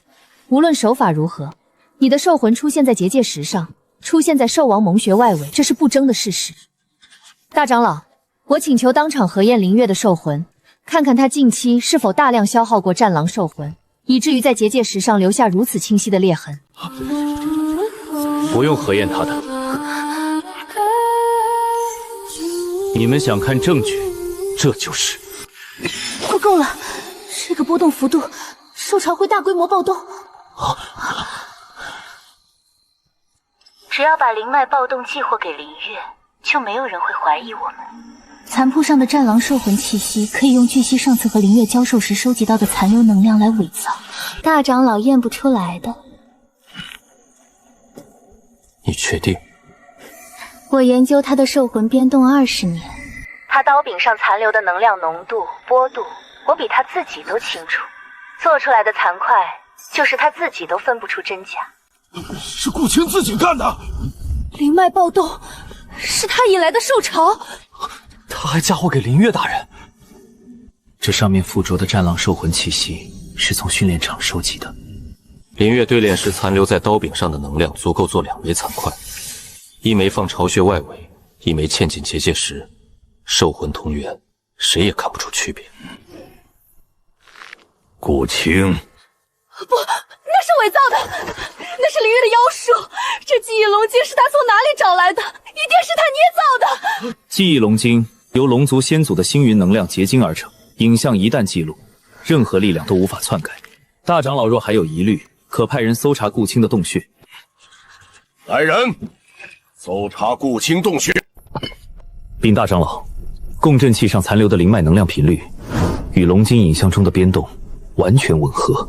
无论手法如何，你的兽魂出现在结界石上，出现在兽王盟穴外围，这是不争的事实。大长老，我请求当场核验林月的兽魂，看看他近期是否大量消耗过战狼兽魂，以至于在结界石上留下如此清晰的裂痕。不用核验他的。你们想看证据，这就是。不够了，这个波动幅度，兽巢会大规模暴动。只要把灵脉暴动寄货给林月，就没有人会怀疑我们。残铺上的战狼兽魂气息可以用巨蜥上次和林月交手时收集到的残留能量来伪造，大长老验不出来的。你确定？我研究他的兽魂编动20年，他刀柄上残留的能量浓度、波度，我比他自己都清楚。做出来的残块，就是他自己都分不出真假。是顾青自己干的。灵脉暴动，是他引来的兽潮。他还嫁祸给林月大人。这上面附着的战狼兽魂气息是从训练场收集的。林月对炼时残留在刀柄上的能量足够做2枚残块，一枚放巢穴外围，一枚嵌进结界石，兽魂同源，谁也看不出区别。顾青，不，那是伪造的，那是林月的妖术。这记忆龙晶是他从哪里找来的？一定是他捏造的。记忆龙晶由龙族先祖的星云能量结晶而成，影像一旦记录，任何力量都无法篡改。大长老若还有疑虑，可派人搜查顾青的洞穴。来人，搜查顾青洞穴。禀大长老，共振器上残留的灵脉能量频率与龙晶影像中的变动完全吻合。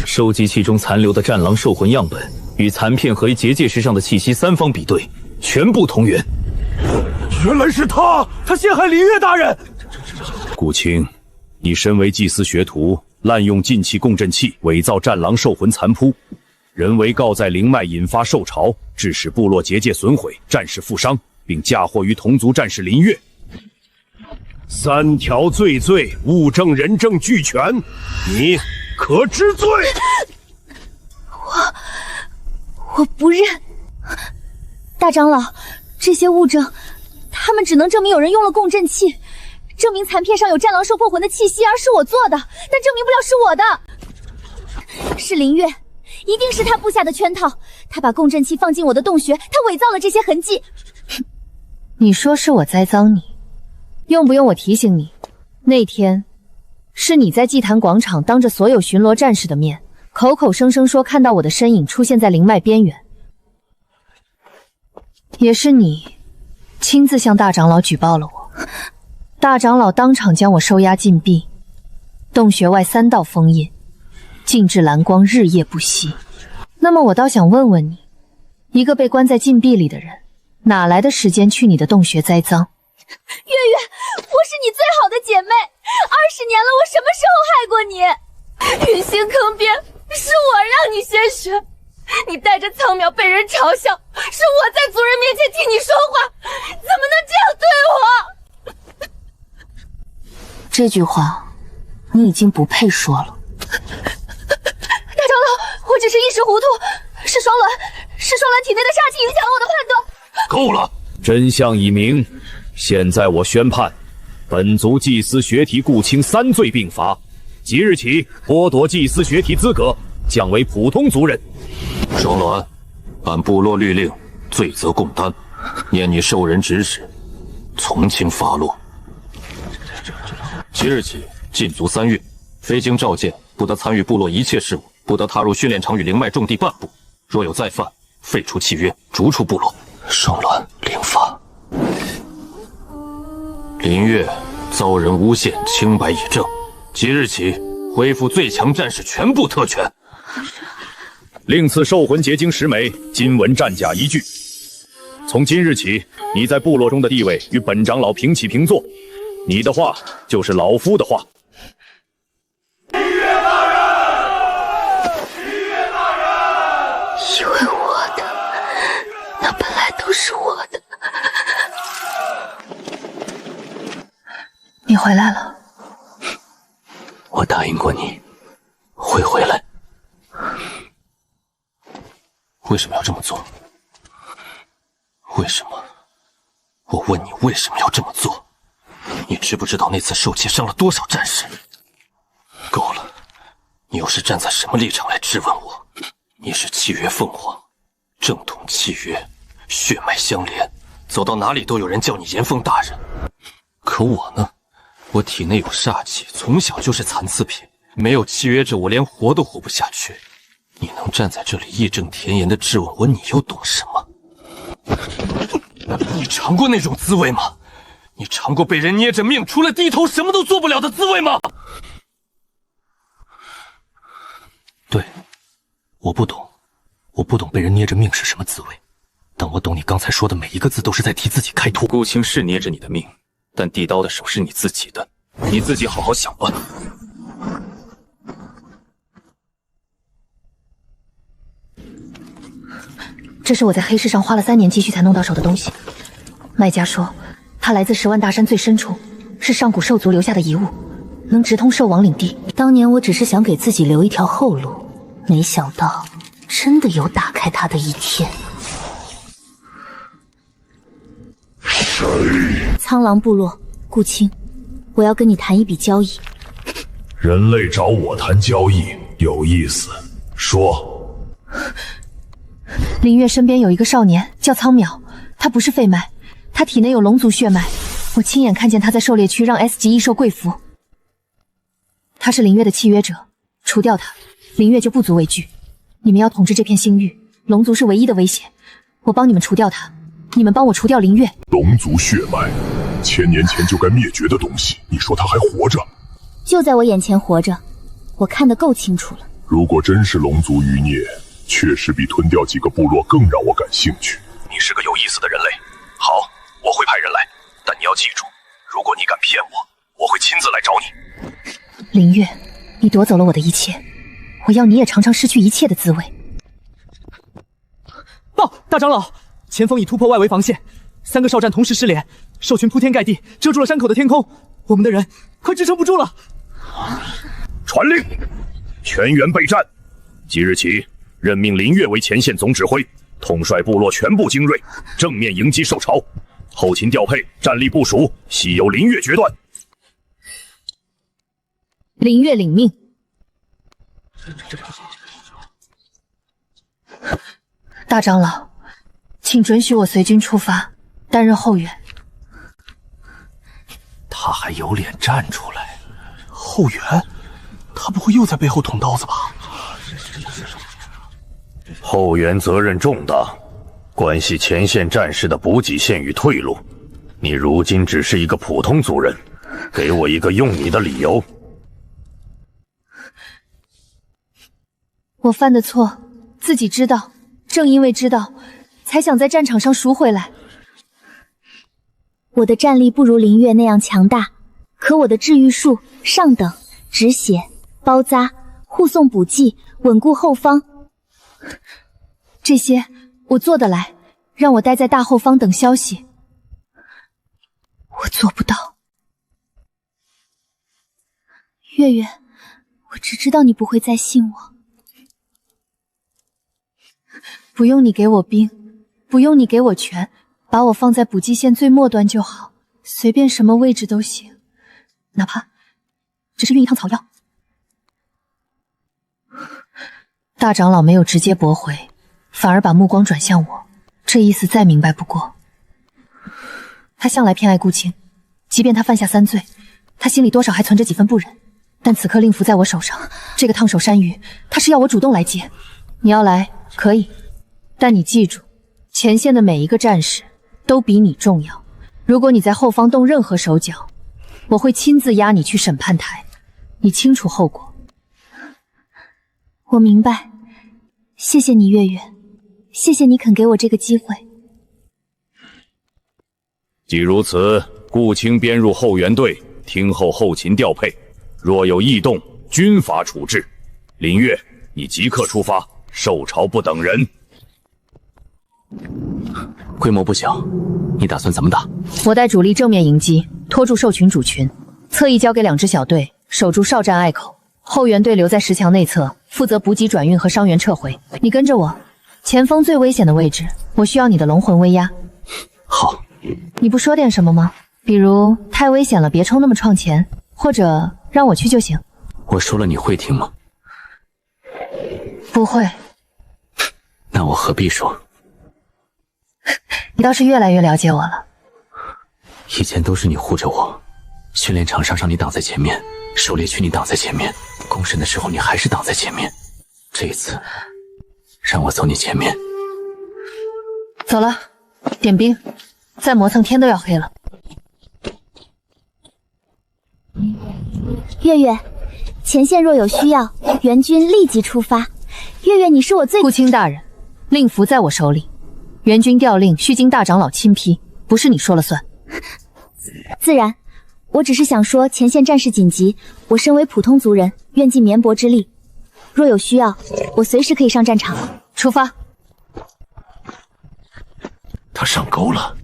收集器中残留的战狼兽魂样本与残片和结界石上的气息3方比对，全部同源。原来是他陷害林月大人。顾青，你身为祭司学徒，滥用禁器共振器，伪造战狼兽魂残铺，人为告在灵脉引发兽潮，致使部落结界损毁，战士负伤，并嫁祸于同族战士林月。3条罪罪，物证人证俱全，你可知罪？我不认。大长老，这些物证，他们只能证明有人用了共振器，证明残片上有战狼兽破魂的气息，而是我做的，但证明不了是我的。是林月，一定是他布下的圈套。他把共振器放进我的洞穴，他伪造了这些痕迹。你说是我栽赃你，用不用我提醒你？那天是你在祭坛广场当着所有巡逻战士的面，口口声声说看到我的身影出现在灵脉边缘，也是你亲自向大长老举报了我。大长老当场将我收押禁闭，洞穴外3道封印，禁制蓝光日夜不息。那么我倒想问问你，一个被关在禁闭里的人，哪来的时间去你的洞穴栽赃？月月，我是你最好的姐妹，20年了，我什么时候害过你？陨星坑边是我让你鲜血，你带着苍苗被人嘲笑，是我在族人面前替你说话，怎么能这样对我？这句话你已经不配说了。大长老，我只是一时糊涂，是双鸾体内的煞气影响了我的判断。够了，真相已明。现在我宣判，本族祭司学体顾青3罪并罚，即日起剥夺祭司学体资格，降为普通族人。双鸾，按部落律令，罪责共担，念你受人指使，从轻发落。即日起禁足3月，非经召见，不得参与部落一切事务，不得踏入训练场与灵脉重地半步。若有再犯，废除契约，逐出部落。双鸾领罚。林月遭人诬陷，清白已正，即日起恢复最强战士全部特权。另赐兽魂结晶10枚，金纹战甲1具。从今日起，你在部落中的地位与本长老平起平坐，你的话就是老夫的话。因为我的，那本来都是我的。你回来了。我答应过你，会回来。为什么要这么做？为什么？我问你为什么要这么做？你知不知道那次受气伤了多少战士？够了，你又是站在什么立场来质问我？你是契约凤凰，正统契约，血脉相连，走到哪里都有人叫你炎凤大人。可我呢？我体内有煞气，从小就是残次品，没有契约者，我连活都活不下去。你能站在这里义正田严地质问我，你又懂什么？你尝过那种滋味吗？你尝过被人捏着命，除了低头什么都做不了的滋味吗？对，我不懂被人捏着命是什么滋味，但我懂你刚才说的每一个字都是在替自己开脱。顾青是捏着你的命，但递刀的手是你自己的，你自己好好想吧。这是我在黑市上花了3年积蓄才弄到手的东西。卖家说，它来自10万大山最深处，是上古兽族留下的遗物，能直通兽王领地。当年我只是想给自己留一条后路，没想到真的有打开它的一天。苍狼部落，顾青，我要跟你谈一笔交易。人类找我谈交易，有意思，说。林月身边有一个少年叫苍淼，他不是废脉，他体内有龙族血脉，我亲眼看见他在狩猎区让 S 级异兽跪服。他是林月的契约者，除掉他，林月就不足为惧。你们要统治这片星域，龙族是唯一的威胁，我帮你们除掉他，你们帮我除掉林月。龙族血脉，1000年前就该灭绝的东西，你说他还活着？就在我眼前活着，我看得够清楚了。如果真是龙族余孽，确实比吞掉几个部落更让我感兴趣。你是个有意思的人类。好，我会派人来，但你要记住，如果你敢骗我，我会亲自来找你。林月，你夺走了我的一切，我要你也尝尝失去一切的滋味。报，大长老，前锋已突破外围防线， 3个哨站同时失联，兽群铺天盖地，遮住了山口的天空，我们的人快支撑不住了。传令，全员备战。即日起，任命林月为前线总指挥，统帅部落全部精锐，正面迎击兽潮。后勤调配、战力部署，悉由林月决断。林月领命。大长老，请准许我随军出发，担任后援。他还有脸站出来？后援？他不会又在背后捅刀子吧？后援责任重大，关系前线战士的补给线与退路。你如今只是一个普通族人，给我一个用你的理由。我犯的错，自己知道，正因为知道，才想在战场上赎回来。我的战力不如林月那样强大，可我的治愈术上等，止血、包扎、护送补给、稳固后方，这些我做得来，让我待在大后方等消息。我做不到。月月，我只知道你不会再信我。不用你给我兵，不用你给我权，把我放在补给线最末端就好，随便什么位置都行，哪怕只是运一趟草药。大长老没有直接驳回，反而把目光转向我，这意思再明白不过。他向来偏爱顾青，即便他犯下3罪，他心里多少还存着几分不忍。但此刻令符在我手上，这个烫手山芋，他是要我主动来接。你要来可以，但你记住，前线的每一个战士都比你重要。如果你在后方动任何手脚，我会亲自押你去审判台，你清楚后果。我明白，谢谢你月月，谢谢你肯给我这个机会。既如此，顾青编入后援队，听候后勤调配，若有异动，军法处置。林月，你即刻出发，受朝不等人。规模不小，你打算怎么打？我带主力正面迎击，拖住兽群主群，侧翼交给2支小队守住哨站隘口，后援队留在石墙内侧，负责补给转运和伤员撤回。你跟着我，前锋最危险的位置，我需要你的龙魂威压。好。你不说点什么吗？比如太危险了，别冲那么撞前，或者让我去就行。我说了你会听吗？不会。那我何必说？你倒是越来越了解我了。以前都是你护着我，训练场上让你挡在前面，狩猎区你挡在前面，公审的时候你还是挡在前面。这一次，让我走你前面。走了，点兵，再磨蹭天都要黑了。月月，前线若有需要，援军立即出发。月月，你是我最……顾青大人，令符在我手里，援军调令需经大长老亲批，不是你说了算。自然，我只是想说，前线战事紧急，我身为普通族人，愿尽绵薄之力。若有需要，我随时可以上战场。出发。他上钩了。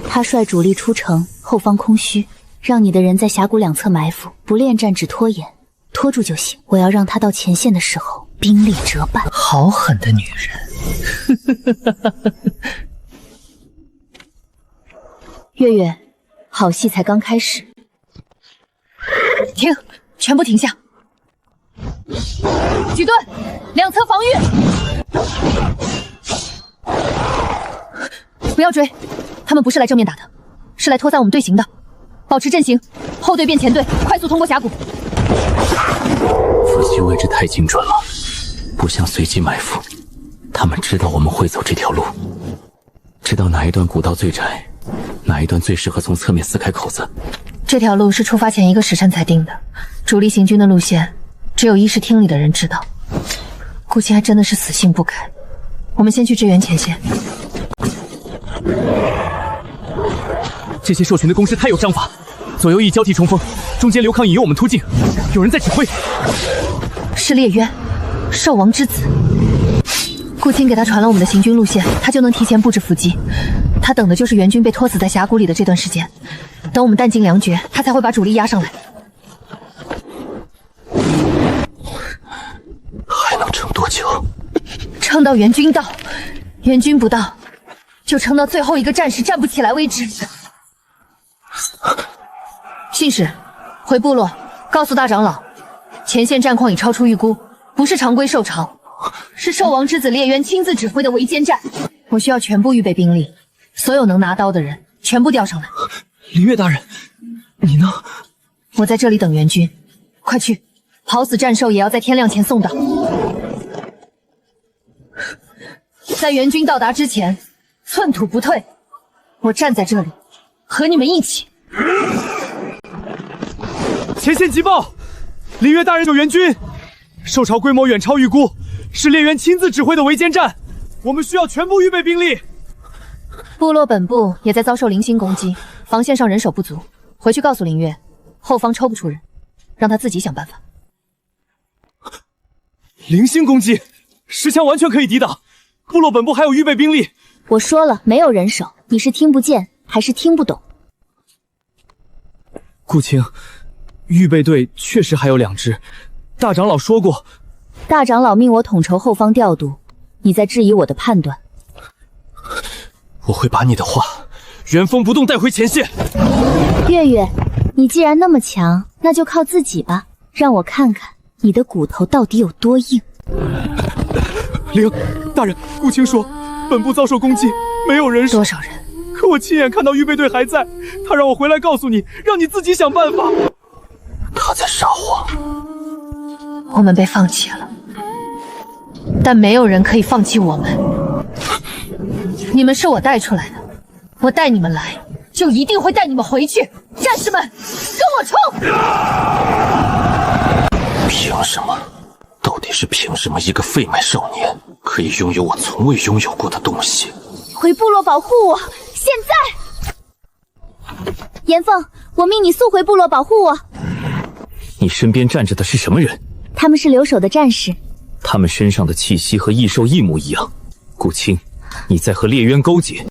他率主力出城，后方空虚，让你的人在峡谷两侧埋伏，不恋战只拖延，拖住就行。我要让他到前线的时候兵力折半。好狠的女人！月月，好戏才刚开始。停，全部停下！举盾，两侧防御！不要追，他们不是来正面打的，是来拖散我们队形的。保持阵型，后队变前队，快速通过峡谷。伏击位置太精准了，不像随机埋伏。他们知道我们会走这条路，知道哪一段古道最窄，哪一段最适合从侧面撕开口子。这条路是出发前1个时辰才定的，主力行军的路线只有议事厅里的人知道。顾青还真的是死性不改。我们先去支援前线。这些兽群的攻势太有章法，左右翼交替冲锋，中间刘康引诱我们突进，有人在指挥。是烈渊，兽王之子。顾青给他传了我们的行军路线，他就能提前布置伏击。他等的就是援军被拖死在峡谷里的这段时间，等我们弹尽粮绝，他才会把主力压上来。还能撑多久？撑到援军到，援军不到，就撑到最后一个战士站不起来为止。信使，回部落告诉大长老，前线战况已超出预估，不是常规兽潮，是兽王之子烈渊亲自指挥的围歼战。我需要全部预备兵力，所有能拿刀的人全部调上来。林月大人，你呢？我在这里等援军，快去，跑死战兽也要在天亮前送到。在援军到达之前，寸土不退。我站在这里，和你们一起。前线急报，林月大人有援军，兽潮规模远超预估，是烈渊亲自指挥的围歼战，我们需要全部预备兵力。部落本部也在遭受零星攻击，防线上人手不足。回去告诉林月，后方抽不出人，让他自己想办法。零星攻击，石墙完全可以抵挡。部落本部还有预备兵力。我说了，没有人手，你是听不见还是听不懂？顾青，预备队确实还有2支，大长老说过。大长老命我统筹后方调度，你在质疑我的判断？我会把你的话原封不动带回前线。月月，你既然那么强，那就靠自己吧，让我看看你的骨头到底有多硬。灵大人，顾青说本部遭受攻击，没有人手。多少人？可我亲眼看到预备队还在，他让我回来告诉你，让你自己想办法。他在撒谎。我们被放弃了，但没有人可以放弃我们。你们是我带出来的，我带你们来，就一定会带你们回去。战士们，跟我冲！凭什么？到底是凭什么一个废脉少年可以拥有我从未拥有过的东西？回部落保护我！现在！严凤，我命你速回部落保护我。你身边站着的是什么人？他们是留守的战士。他们身上的气息和异兽一模一样。顾青，你在和烈渊勾结。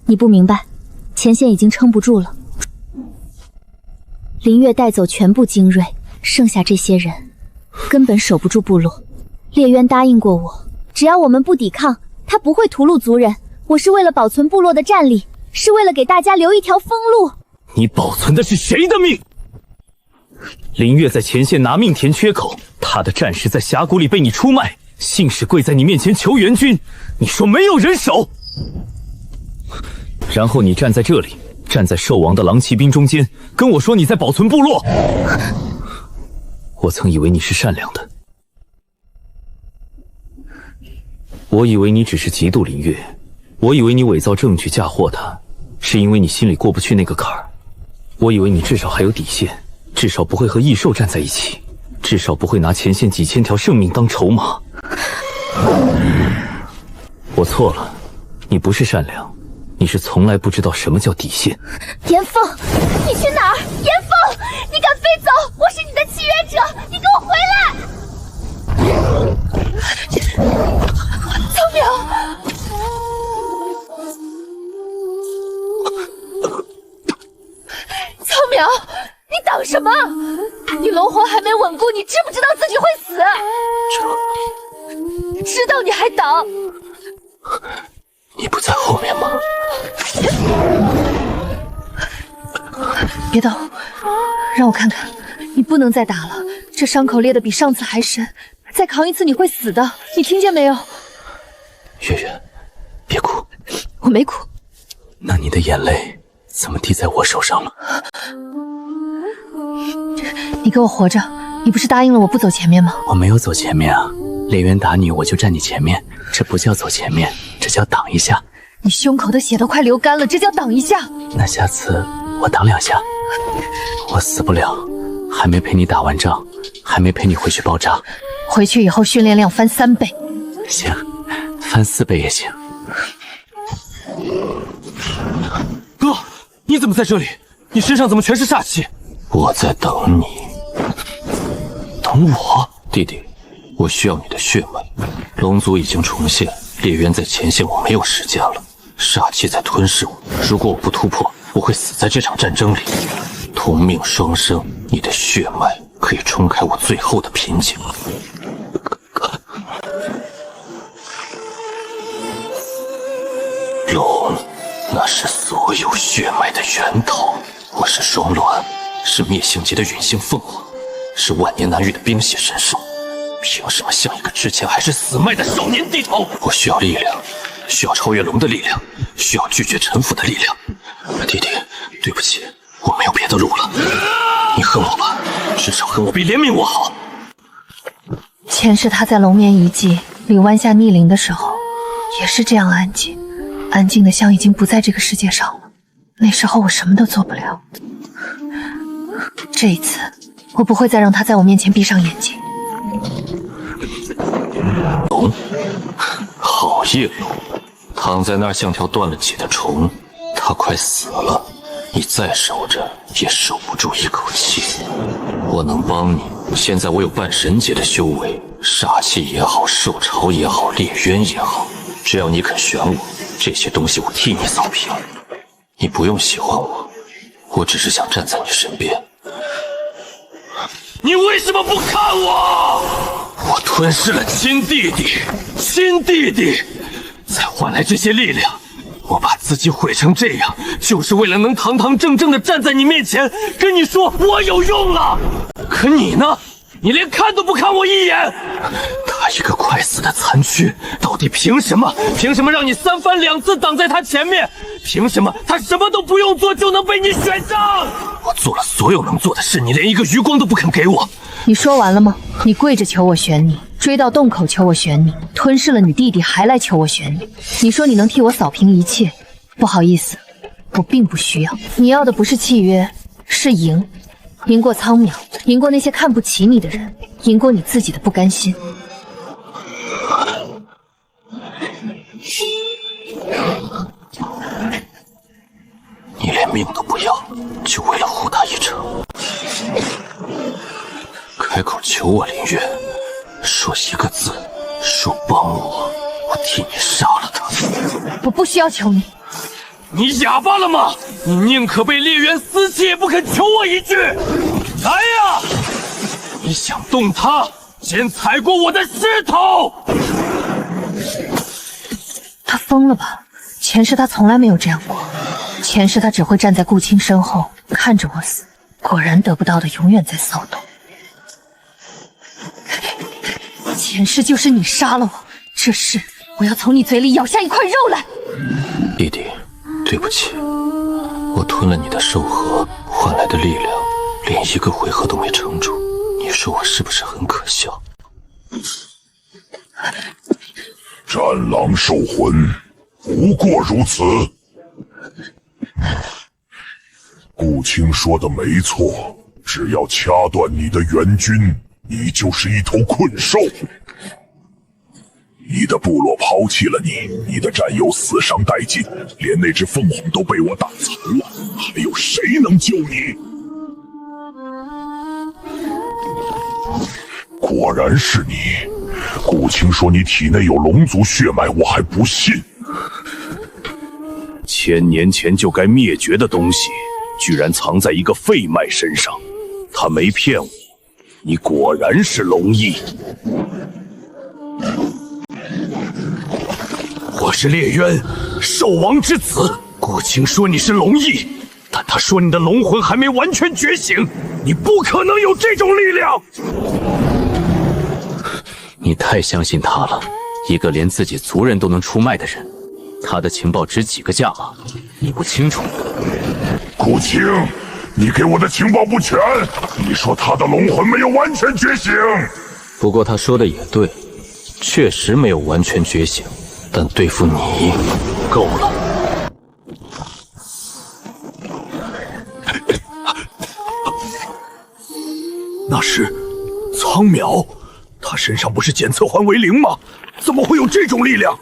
你不明白，前线已经撑不住了。林月带走全部精锐，剩下这些人根本守不住部落。烈渊答应过我，只要我们不抵抗，他不会屠戮族人。我是为了保存部落的战力，是为了给大家留一条生路。你保存的是谁的命？林月在前线拿命填缺口，他的战士在峡谷里被你出卖，信使跪在你面前求援军，你说没有人手，然后你站在这里，站在兽王的狼骑兵中间，跟我说你在保存部落。我曾以为你是善良的，我以为你只是嫉妒林月，我以为你伪造证据嫁祸他，是因为你心里过不去那个坎儿。我以为你至少还有底线，至少不会和异兽站在一起，至少不会拿前线几千条生命当筹码。我错了，你不是善良，你是从来不知道什么叫底线。严凤，你去哪儿？严凤，你敢飞走？我是你的契约者，你给我回来！苍苗，苍苗，你挡什么？你龙魂还没稳固，你知不知道自己会死？知道你还挡？你不在后面吗？别动，让我看看。你不能再打了，这伤口裂得比上次还深，再扛一次你会死的，你听见没有？月月，别哭。我没哭。那你的眼泪怎么滴在我手上了？你给我活着，你不是答应了我不走前面吗？我没有走前面啊，烈渊打你我就站你前面，这不叫走前面，这叫挡一下。你胸口的血都快流干了，这叫挡一下。那下次我挡2下，我死不了，还没陪你打完仗，还没陪你回去包扎。回去以后训练量翻3倍。行，翻4倍也行。哥，你怎么在这里？你身上怎么全是煞气？我在等你。等我？弟弟，我需要你的血脉。龙族已经重现，烈渊在前线，我没有时间了。煞气在吞噬我。如果我不突破，我会死在这场战争里。同命双生，你的血脉可以冲开我最后的瓶颈。龙，那是所有血脉的源头。我是双鸾，是灭星级的陨星凤凰，是万年难遇的冰血神兽。凭什么向一个之前还是死脉的少年低头？我需要力量，需要超越龙的力量，需要拒绝臣服的力量。弟弟，对不起，我没有别的路了。你恨我吧，至少恨我比怜悯我好。前世他在龙眠遗迹里弯下逆鳞的时候，也是这样安静，安静的像已经不在这个世界上了。那时候我什么都做不了。这一次，我不会再让他在我面前闭上眼睛。龙，好夜龙，躺在那儿像条断了气的虫，他快死了，你再守着也守不住一口气。我能帮你，现在我有半神阶的修为，煞气也好，兽潮也好，烈渊也好，只要你肯选我，这些东西我替你扫平。你不用喜欢我，我只是想站在你身边。你为什么不看我？我吞噬了亲弟弟，才换来这些力量。我把自己毁成这样，就是为了能堂堂正正的站在你面前，跟你说我有用了。可你呢？你连看都不看我一眼。他一个快死的残躯，到底凭什么？凭什么让你三番两次挡在他前面？凭什么他什么都不用做就能被你选上？我做了所有能做的事，你连一个余光都不肯给我。你说完了吗？你跪着求我选你，追到洞口求我选你，吞噬了你弟弟还来求我选你。你说你能替我扫平一切，不好意思，我并不需要。你要的不是契约，是赢。赢过苍淼，赢过那些看不起你的人，赢过你自己的不甘心。你连命都不要，就为了护他一程？开口求我林月，说一个字，说帮我，我替你杀了他。我不需要求你。你哑巴了吗？你宁可被烈渊撕弃，也不肯求我一句。来呀！你想动他，先踩过我的石头。他疯了吧？前世他从来没有这样过，前世他只会站在顾青身后看着我死。果然得不到的永远在骚动。前世就是你杀了我，这世我要从你嘴里咬下一块肉来。弟弟，对不起，我吞了你的兽核换来的力量，连一个回合都没撑住。你说我是不是很可笑？战狼兽魂，不过如此。顾青说的没错，只要掐断你的元君，你就是一头困兽。你的部落抛弃了你，你的战友死伤殆尽，连那只凤凰都被我打残了，还有谁能救你？果然是你。顾青说你体内有龙族血脉，我还不信。1000年前就该灭绝的东西，居然藏在一个废脉身上。他没骗我，你果然是龙翼。我是烈渊，兽王之子。顾青说你是龙翼，但他说你的龙魂还没完全觉醒，你不可能有这种力量。你太相信他了，一个连自己族人都能出卖的人，他的情报值几个价码？你不清楚？顾青，你给我的情报不全。你说他的龙魂没有完全觉醒。不过他说的也对，确实没有完全觉醒，但对付你够了。那是苍淼，他身上不是检测环为0吗？怎么会有这种力量？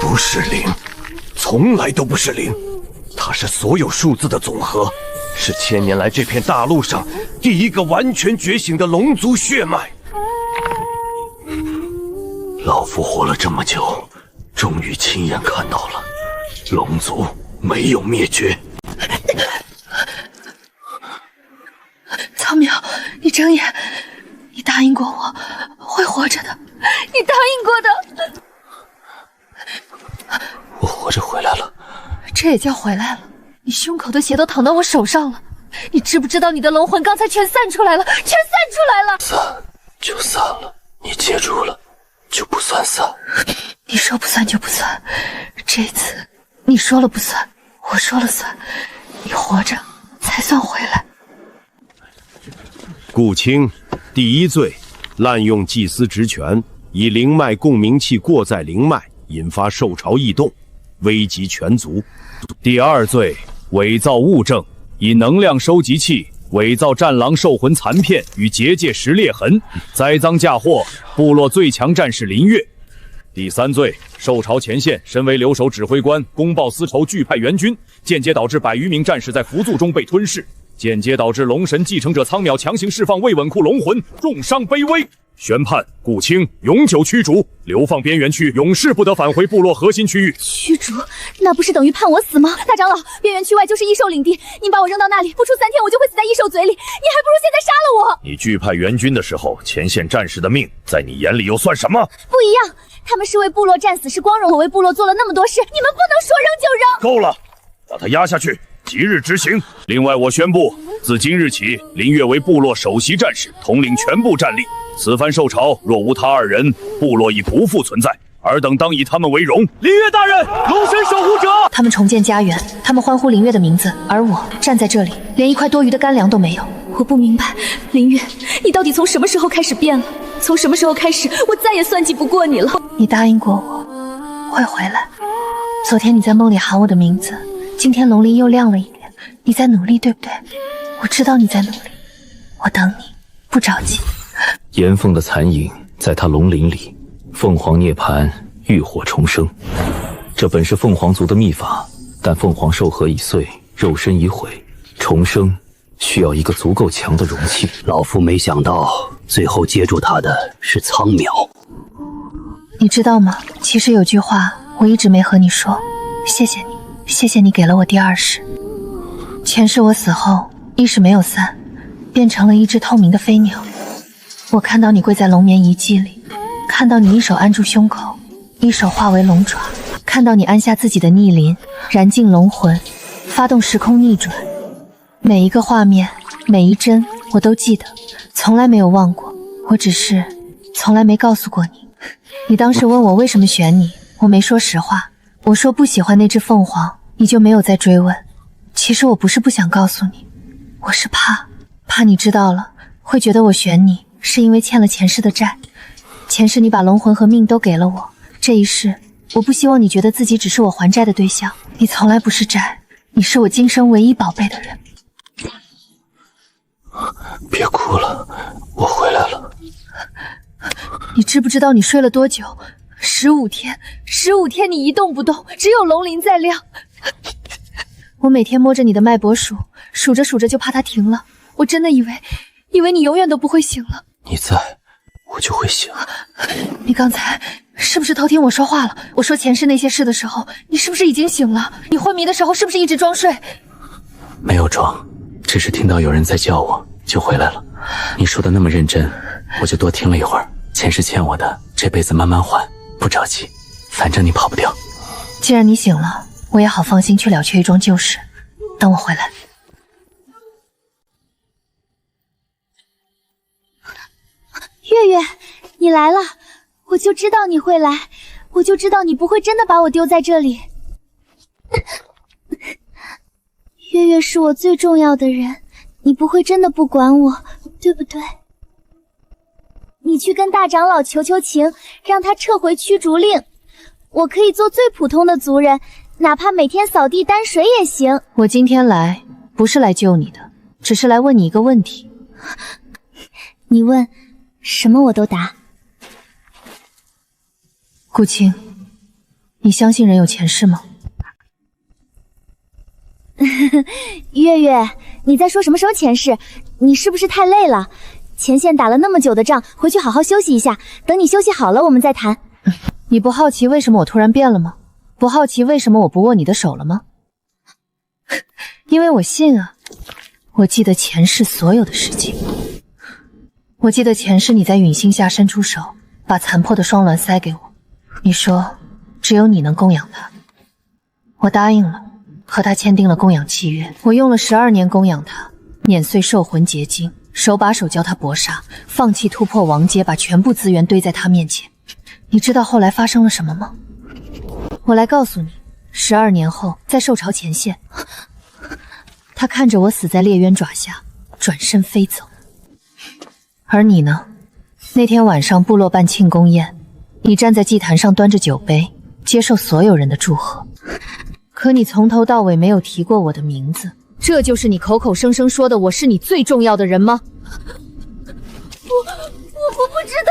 不是0，从来都不是0，它是所有数字的总和，是1000年来这片大陆上第一个完全觉醒的龙族血脉。老夫活了这么久，终于亲眼看到了，龙族没有灭绝。苍淼，你睁眼，你答应过我会活着的，你答应过的。我活着回来了。这也叫回来了？你胸口的血都淌到我手上了，你知不知道你的龙魂刚才全散出来了，全散出来了。散就散了，你接住了就不算散。你说不算就不算，这次你说了不算，我说了算，你活着才算回来。顾青，第一罪，滥用祭司职权，以灵脉共鸣器过载灵脉，引发兽潮异动，危及全族。第二罪，伪造物证，以能量收集器伪造战狼兽魂残片与结界石裂痕，栽赃嫁祸部落最强战士林月。第三罪，兽潮前线，身为留守指挥官，公报私仇，拒派援军，间接导致100余名战士在扶助中被吞噬，间接导致龙神继承者苍淼强行释放未稳库龙魂，重伤卑微。宣判顾青永久驱逐，流放边缘区，永世不得返回部落核心区域。驱逐？那不是等于判我死吗？大长老，边缘区外就是异兽领地，您把我扔到那里，不出3天我就会死在异兽嘴里，你还不如现在杀了我。你拒派援军的时候，前线战士的命在你眼里又算什么？不一样，他们是为部落战死是光荣，我为部落做了那么多事，你们不能说扔就扔。够了，把他压下去，即日执行。另外，我宣布，自今日起，林月为部落首席战士，统领全部战力。此番受潮，若无他2人，部落已不复存在。尔等当以他们为荣。林月大人，龙神守护者！他们重建家园，他们欢呼林月的名字，而我站在这里，连一块多余的干粮都没有。我不明白，林月，你到底从什么时候开始变了？从什么时候开始，我再也算计不过你了？你答应过我会回来。昨天你在梦里喊我的名字，今天龙鳞又亮了一点。你在努力，对不对？我知道你在努力，我等你，不着急。岩凤的残影在他龙鳞里，凤凰涅槃，浴火重生。这本是凤凰族的秘法，但凤凰兽核已碎，肉身已毁，重生需要一个足够强的容器。老夫没想到，最后接住他的是苍淼。你知道吗？其实有句话我一直没和你说，谢谢你，谢谢你给了我第2世。前世我死后，意识没有散，变成了一只透明的飞鸟。我看到你跪在龙眠遗迹里，看到你一手按住胸口，一手化为龙爪，看到你按下自己的逆鳞，燃尽龙魂，发动时空逆转。每一个画面，每一帧，我都记得，从来没有忘过。我只是从来没告诉过你。你当时问我为什么选你，我没说实话，我说不喜欢那只凤凰，你就没有再追问。其实我不是不想告诉你，我是怕你知道了会觉得我选你是因为欠了前世的债。前世你把龙魂和命都给了我，这一世我不希望你觉得自己只是我还债的对象。你从来不是债，你是我今生唯一宝贝的人。别哭了，我回来了。你知不知道你睡了多久？15天，15天你一动不动，只有龙鳞在亮。我每天摸着你的脉搏数，数着数着就怕它停了。我真的以为你永远都不会醒了。你在，我就会醒。你刚才是不是偷听我说话了？我说前世那些事的时候，你是不是已经醒了？你昏迷的时候是不是一直装睡？没有装，只是听到有人在叫我，就回来了。你说的那么认真，我就多听了一会儿。前世欠我的，这辈子慢慢还，不着急，反正你跑不掉。既然你醒了，我也好放心去了却一桩旧事。等我回来。月月，你来了，我就知道你会来，我就知道你不会真的把我丢在这里。月月是我最重要的人，你不会真的不管我，对不对？你去跟大长老求求情，让他撤回驱逐令。我可以做最普通的族人，哪怕每天扫地担水也行。我今天来不是来救你的，只是来问你一个问题。你问什么我都答。顾青，你相信人有前世吗？月月，你在说什么前世？你是不是太累了？前线打了那么久的仗，回去好好休息一下，等你休息好了我们再谈。你不好奇为什么我突然变了吗？不好奇为什么我不握你的手了吗？因为我信啊，我记得前世所有的事情。我记得前世你在陨星下伸出手，把残破的双鸾塞给我，你说只有你能供养它。我答应了，和他签订了供养契约。我用了12年供养他，碾碎兽魂结晶，手把手教他搏杀，放弃突破王阶，把全部资源堆在他面前。你知道后来发生了什么吗？我来告诉你，12年后，在兽巢前线，他看着我死在烈渊爪下，转身飞走。而你呢？那天晚上部落办庆功宴，你站在祭坛上端着酒杯，接受所有人的祝贺。可你从头到尾没有提过我的名字，这就是你口口声声说的我是你最重要的人吗？我不知道，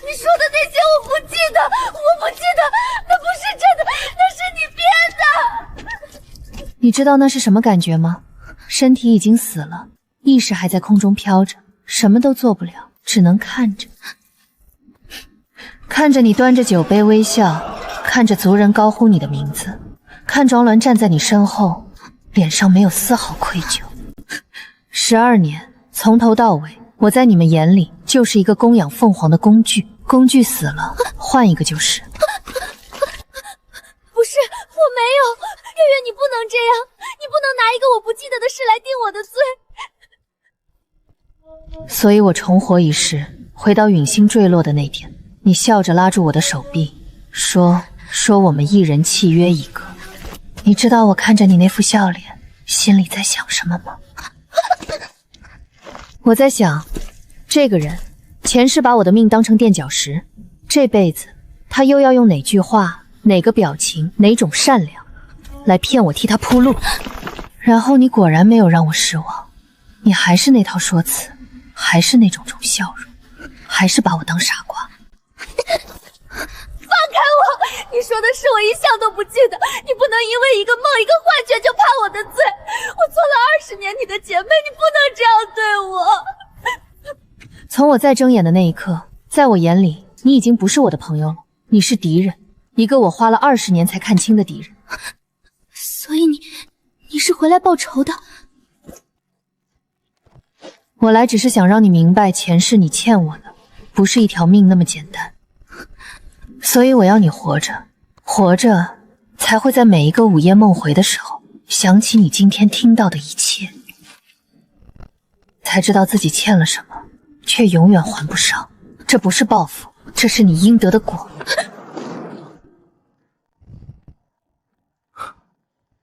你说的那些我不记得，我不记得，那不是真的，那是你编的。你知道那是什么感觉吗？身体已经死了，意识还在空中飘着，什么都做不了，只能看着。看着你端着酒杯微笑，看着族人高呼你的名字，看庄鸾站在你身后，脸上没有丝毫愧疚。12年，从头到尾，我在你们眼里就是一个供养凤凰的工具，工具死了，换一个就是。不是，我没有，月月，你不能这样，你不能拿一个我不记得的事来定我的罪。所以我重活一世，回到陨星坠落的那天，你笑着拉住我的手臂，说我们一人契约一个。你知道我看着你那副笑脸，心里在想什么吗？我在想，这个人前世把我的命当成垫脚石，这辈子他又要用哪句话、哪个表情、哪种善良来骗我替他铺路。然后你果然没有让我失望，你还是那套说辞，还是那种笑容，还是把我当傻瓜。放开我！你说的事我一项都不记得，你不能因为一个梦一个幻觉就判我的罪。我做了20年你的姐妹，你不能这样对我。从我再睁眼的那一刻，在我眼里，你已经不是我的朋友了，你是敌人，一个我花了20年才看清的敌人。所以你是回来报仇的？我来只是想让你明白，前世你欠我的不是一条命那么简单。所以我要你活着，活着才会在每一个午夜梦回的时候想起你今天听到的一切，才知道自己欠了什么，却永远还不上。这不是报复，这是你应得的果。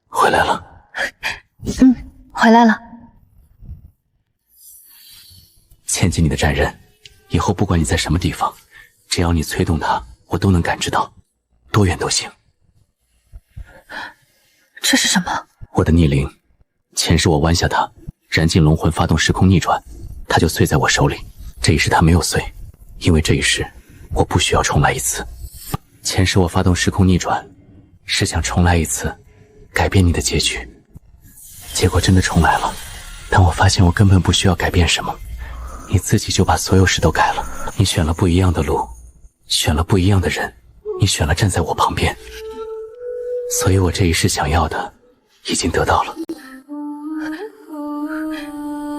回来了。回来了。牵起你的战刃，以后不管你在什么地方，只要你催动它，我都能感知到，多远都行。这是什么？我的逆鳞，前世我弯下它，燃尽龙魂，发动时空逆转，它就碎在我手里。这一世它没有碎，因为这一世我不需要重来一次。前世我发动时空逆转，是想重来一次，改变你的结局。结果真的重来了，但我发现我根本不需要改变什么，你自己就把所有事都改了。你选了不一样的路，选了不一样的人，你选了站在我旁边，所以我这一世想要的已经得到了。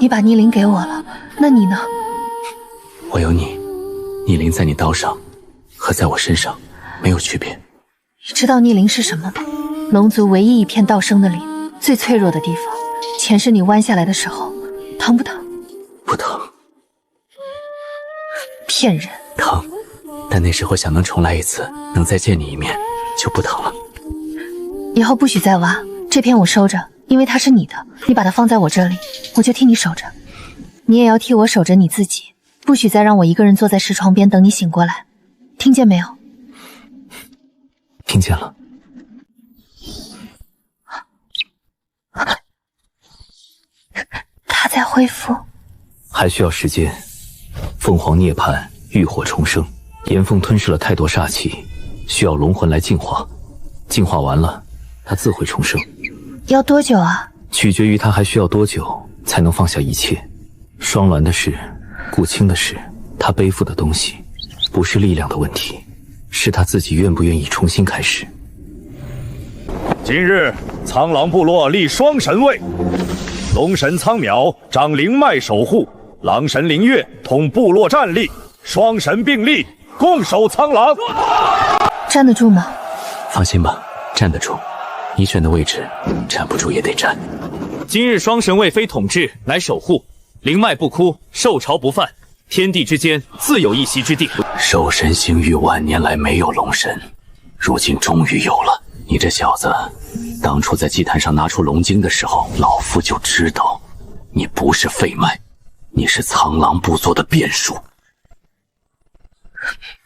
你把逆鳞给我了，那你呢？我有你，逆鳞在你刀上和在我身上没有区别。你知道逆鳞是什么吗？龙族唯一一片道生的鳞，最脆弱的地方。前世你弯下来的时候，疼不疼？不疼。骗人。疼，但那时候想能重来一次，能再见你一面，就不疼了。以后不许再挖，这片我收着，因为它是你的，你把它放在我这里，我就替你守着。你也要替我守着你自己，不许再让我一个人坐在石床边等你醒过来，听见没有？听见了。它在恢复，还需要时间。凤凰涅槃，浴火重生，炎凤吞噬了太多煞气，需要龙魂来净化，净化完了，它自会重生。要多久啊？取决于它还需要多久才能放下一切。双鸾的事，顾青的事，他背负的东西，不是力量的问题，是他自己愿不愿意重新开始。今日苍狼部落立双神位，龙神苍淼掌灵脉守护，狼神灵月统部落战力，双神并立，共守苍狼。站得住吗？放心吧，站得住。你选的位置，站不住也得站。今日双神位非统治，乃守护，灵脉不枯，受潮不犯，天地之间自有一席之地。兽神星域万年来没有龙神，如今终于有了。你这小子，当初在祭坛上拿出龙晶的时候，老夫就知道，你不是废脉，你是苍狼部族的变数。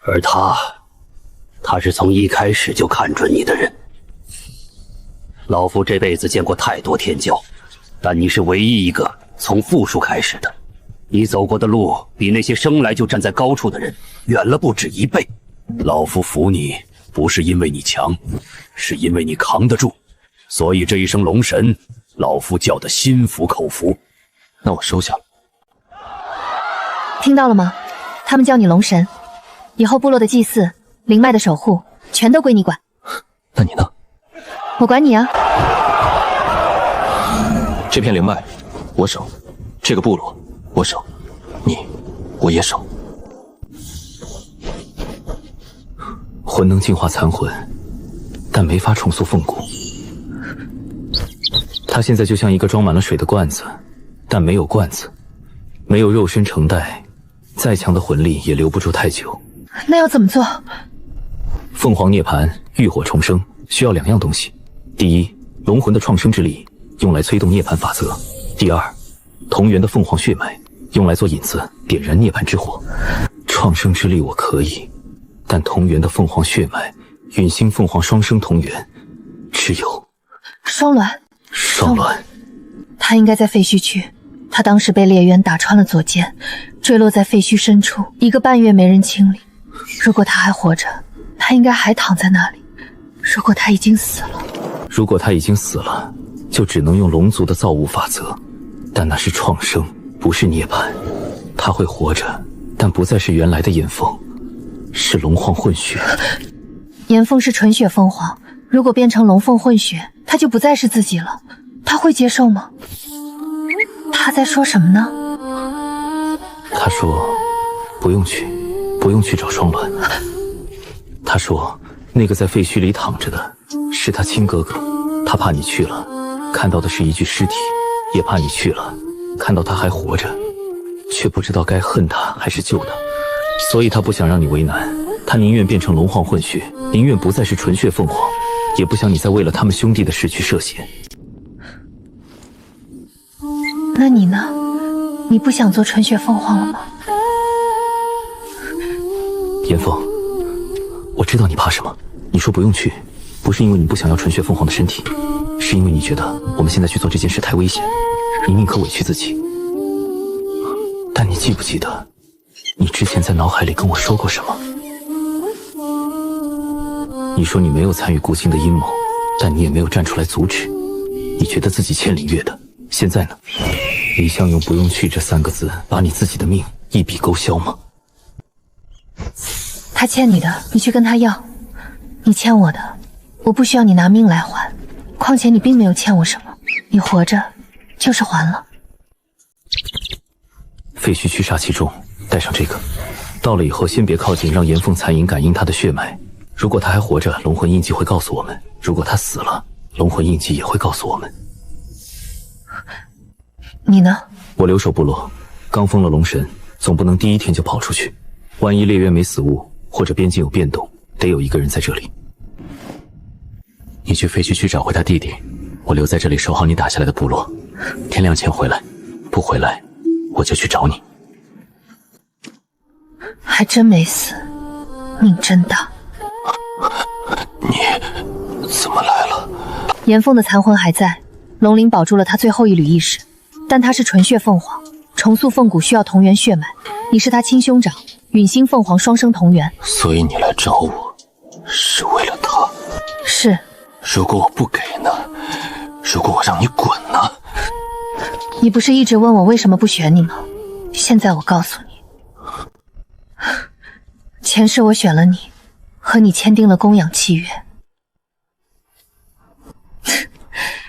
而他是从一开始就看准你的人。老夫这辈子见过太多天骄，但你是唯一一个从负数开始的。你走过的路比那些生来就站在高处的人远了不止1倍。老夫服你，不是因为你强，是因为你扛得住。所以这一声龙神，老夫叫得心服口服。那我收下了。听到了吗？他们叫你龙神，以后部落的祭祀、灵脉的守护，全都归你管。那你呢？我管你啊。这片灵脉我守，这个部落我守，我也守。魂能净化残魂，但没法重塑凤骨。他现在就像一个装满了水的罐子，但没有罐子，没有肉身承带，再强的魂力也留不住太久。那要怎么做？凤凰涅槃、浴火重生需要2样东西：第一，龙魂的创生之力，用来催动涅槃法则；第二，同源的凤凰血脉，用来做引子，点燃涅槃之火。创生之力我可以，但同源的凤凰血脉，陨星凤凰双生同源，只有双鸾。双鸾，他应该在废墟区。他当时被烈渊打穿了左肩，坠落在废墟深处1个半月没人清理。如果他还活着，他应该还躺在那里。如果他已经死了，就只能用龙族的造物法则，但那是创生，不是涅槃。他会活着，但不再是原来的炎凤，是龙皇混血。炎凤是纯血凤凰，如果变成龙凤混血，他就不再是自己了。他会接受吗？他在说什么呢？他说不用去找双鸾。他说那个在废墟里躺着的是他亲哥哥，他怕你去了看到的是一具尸体，也怕你去了看到他还活着，却不知道该恨他还是救他，所以他不想让你为难，他宁愿变成龙皇混血，宁愿不再是纯血凤凰，也不想你再为了他们兄弟的事去涉险。那你呢？你不想做纯血凤凰了吗？炎凤，我知道你怕什么。你说不用去，不是因为你不想要纯血凤凰的身体，是因为你觉得我们现在去做这件事太危险，你宁可委屈自己。但你记不记得，你之前在脑海里跟我说过什么？你说你没有参与顾青的阴谋，但你也没有站出来阻止。你觉得自己欠林月的，现在呢？你想用不用去这3个字把你自己的命一笔勾销吗？他欠你的，你去跟他要；你欠我的，我不需要你拿命来还。况且你并没有欠我什么，你活着就是还了。废墟区煞气重，带上这个。到了以后先别靠近，让炎凤残影感应他的血脉。如果他还活着，龙魂印记会告诉我们；如果他死了，龙魂印记也会告诉我们。你呢？我留守部落，刚封了龙神，总不能第1天就跑出去。万一烈渊没死物，或者边境有变动，得有一个人在这里。你去废墟区找回他弟弟，我留在这里守好你打下来的部落。天亮前回来，不回来我就去找你。还真没死，命真大。你怎么来了？炎凤的残魂还在，龙鳞保住了他最后一缕意识，但他是纯血凤凰，重塑凤骨需要同源血脉。你是他亲兄长，陨星凤凰双生同源。所以你来找我，是为了他？是。如果我不给呢？如果我让你滚呢？你不是一直问我为什么不选你吗？现在我告诉你，前世我选了你，和你签订了供养契约。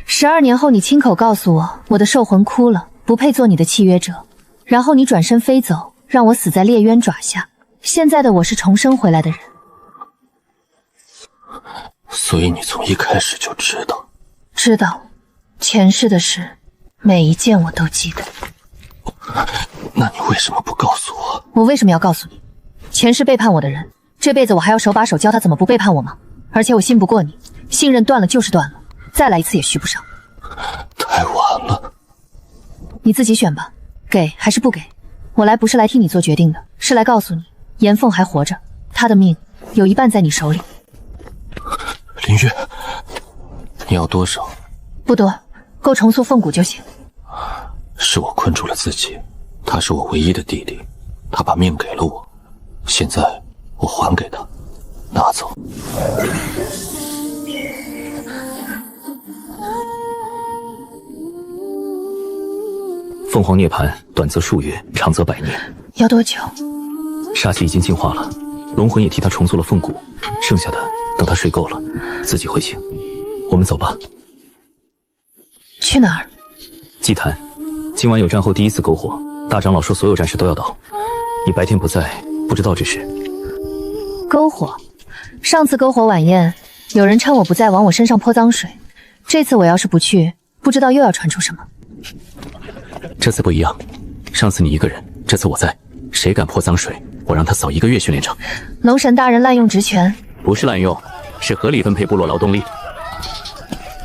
12年后，你亲口告诉我，我的兽魂枯了，不配做你的契约者。然后你转身飞走，让我死在烈渊爪下。现在的我是重生回来的人。所以你从一开始就知道？知道，前世的事，每一件我都记得。那你为什么不告诉我？我为什么要告诉你？前世背叛我的人，这辈子我还要手把手教他怎么不背叛我吗？而且我信不过你，信任断了就是断了，再来一次也续不上。太晚了。你自己选吧，给还是不给？我来不是来替你做决定的，是来告诉你，严凤还活着，她的命有一半在你手里。林月，你要多少？不多，够重塑凤骨就行。是我困住了自己，他是我唯一的弟弟，他把命给了我，现在我还给他，拿走。凤凰涅槃，短则数月，长则100年。要多久？杀气已经净化了，龙魂也替他重塑了凤骨，剩下的等他睡够了，自己会醒。我们走吧。去哪儿？祭坛。今晚有战后第一次篝火，大长老说所有战士都要到。你白天不在，不知道这事。篝火？上次篝火晚宴，有人趁我不在往我身上泼脏水。这次我要是不去，不知道又要传出什么。这次不一样，上次你一个人，这次我在，谁敢泼脏水，我让他扫1个月训练场。龙神大人滥用职权？不是滥用，是合理分配部落劳动力。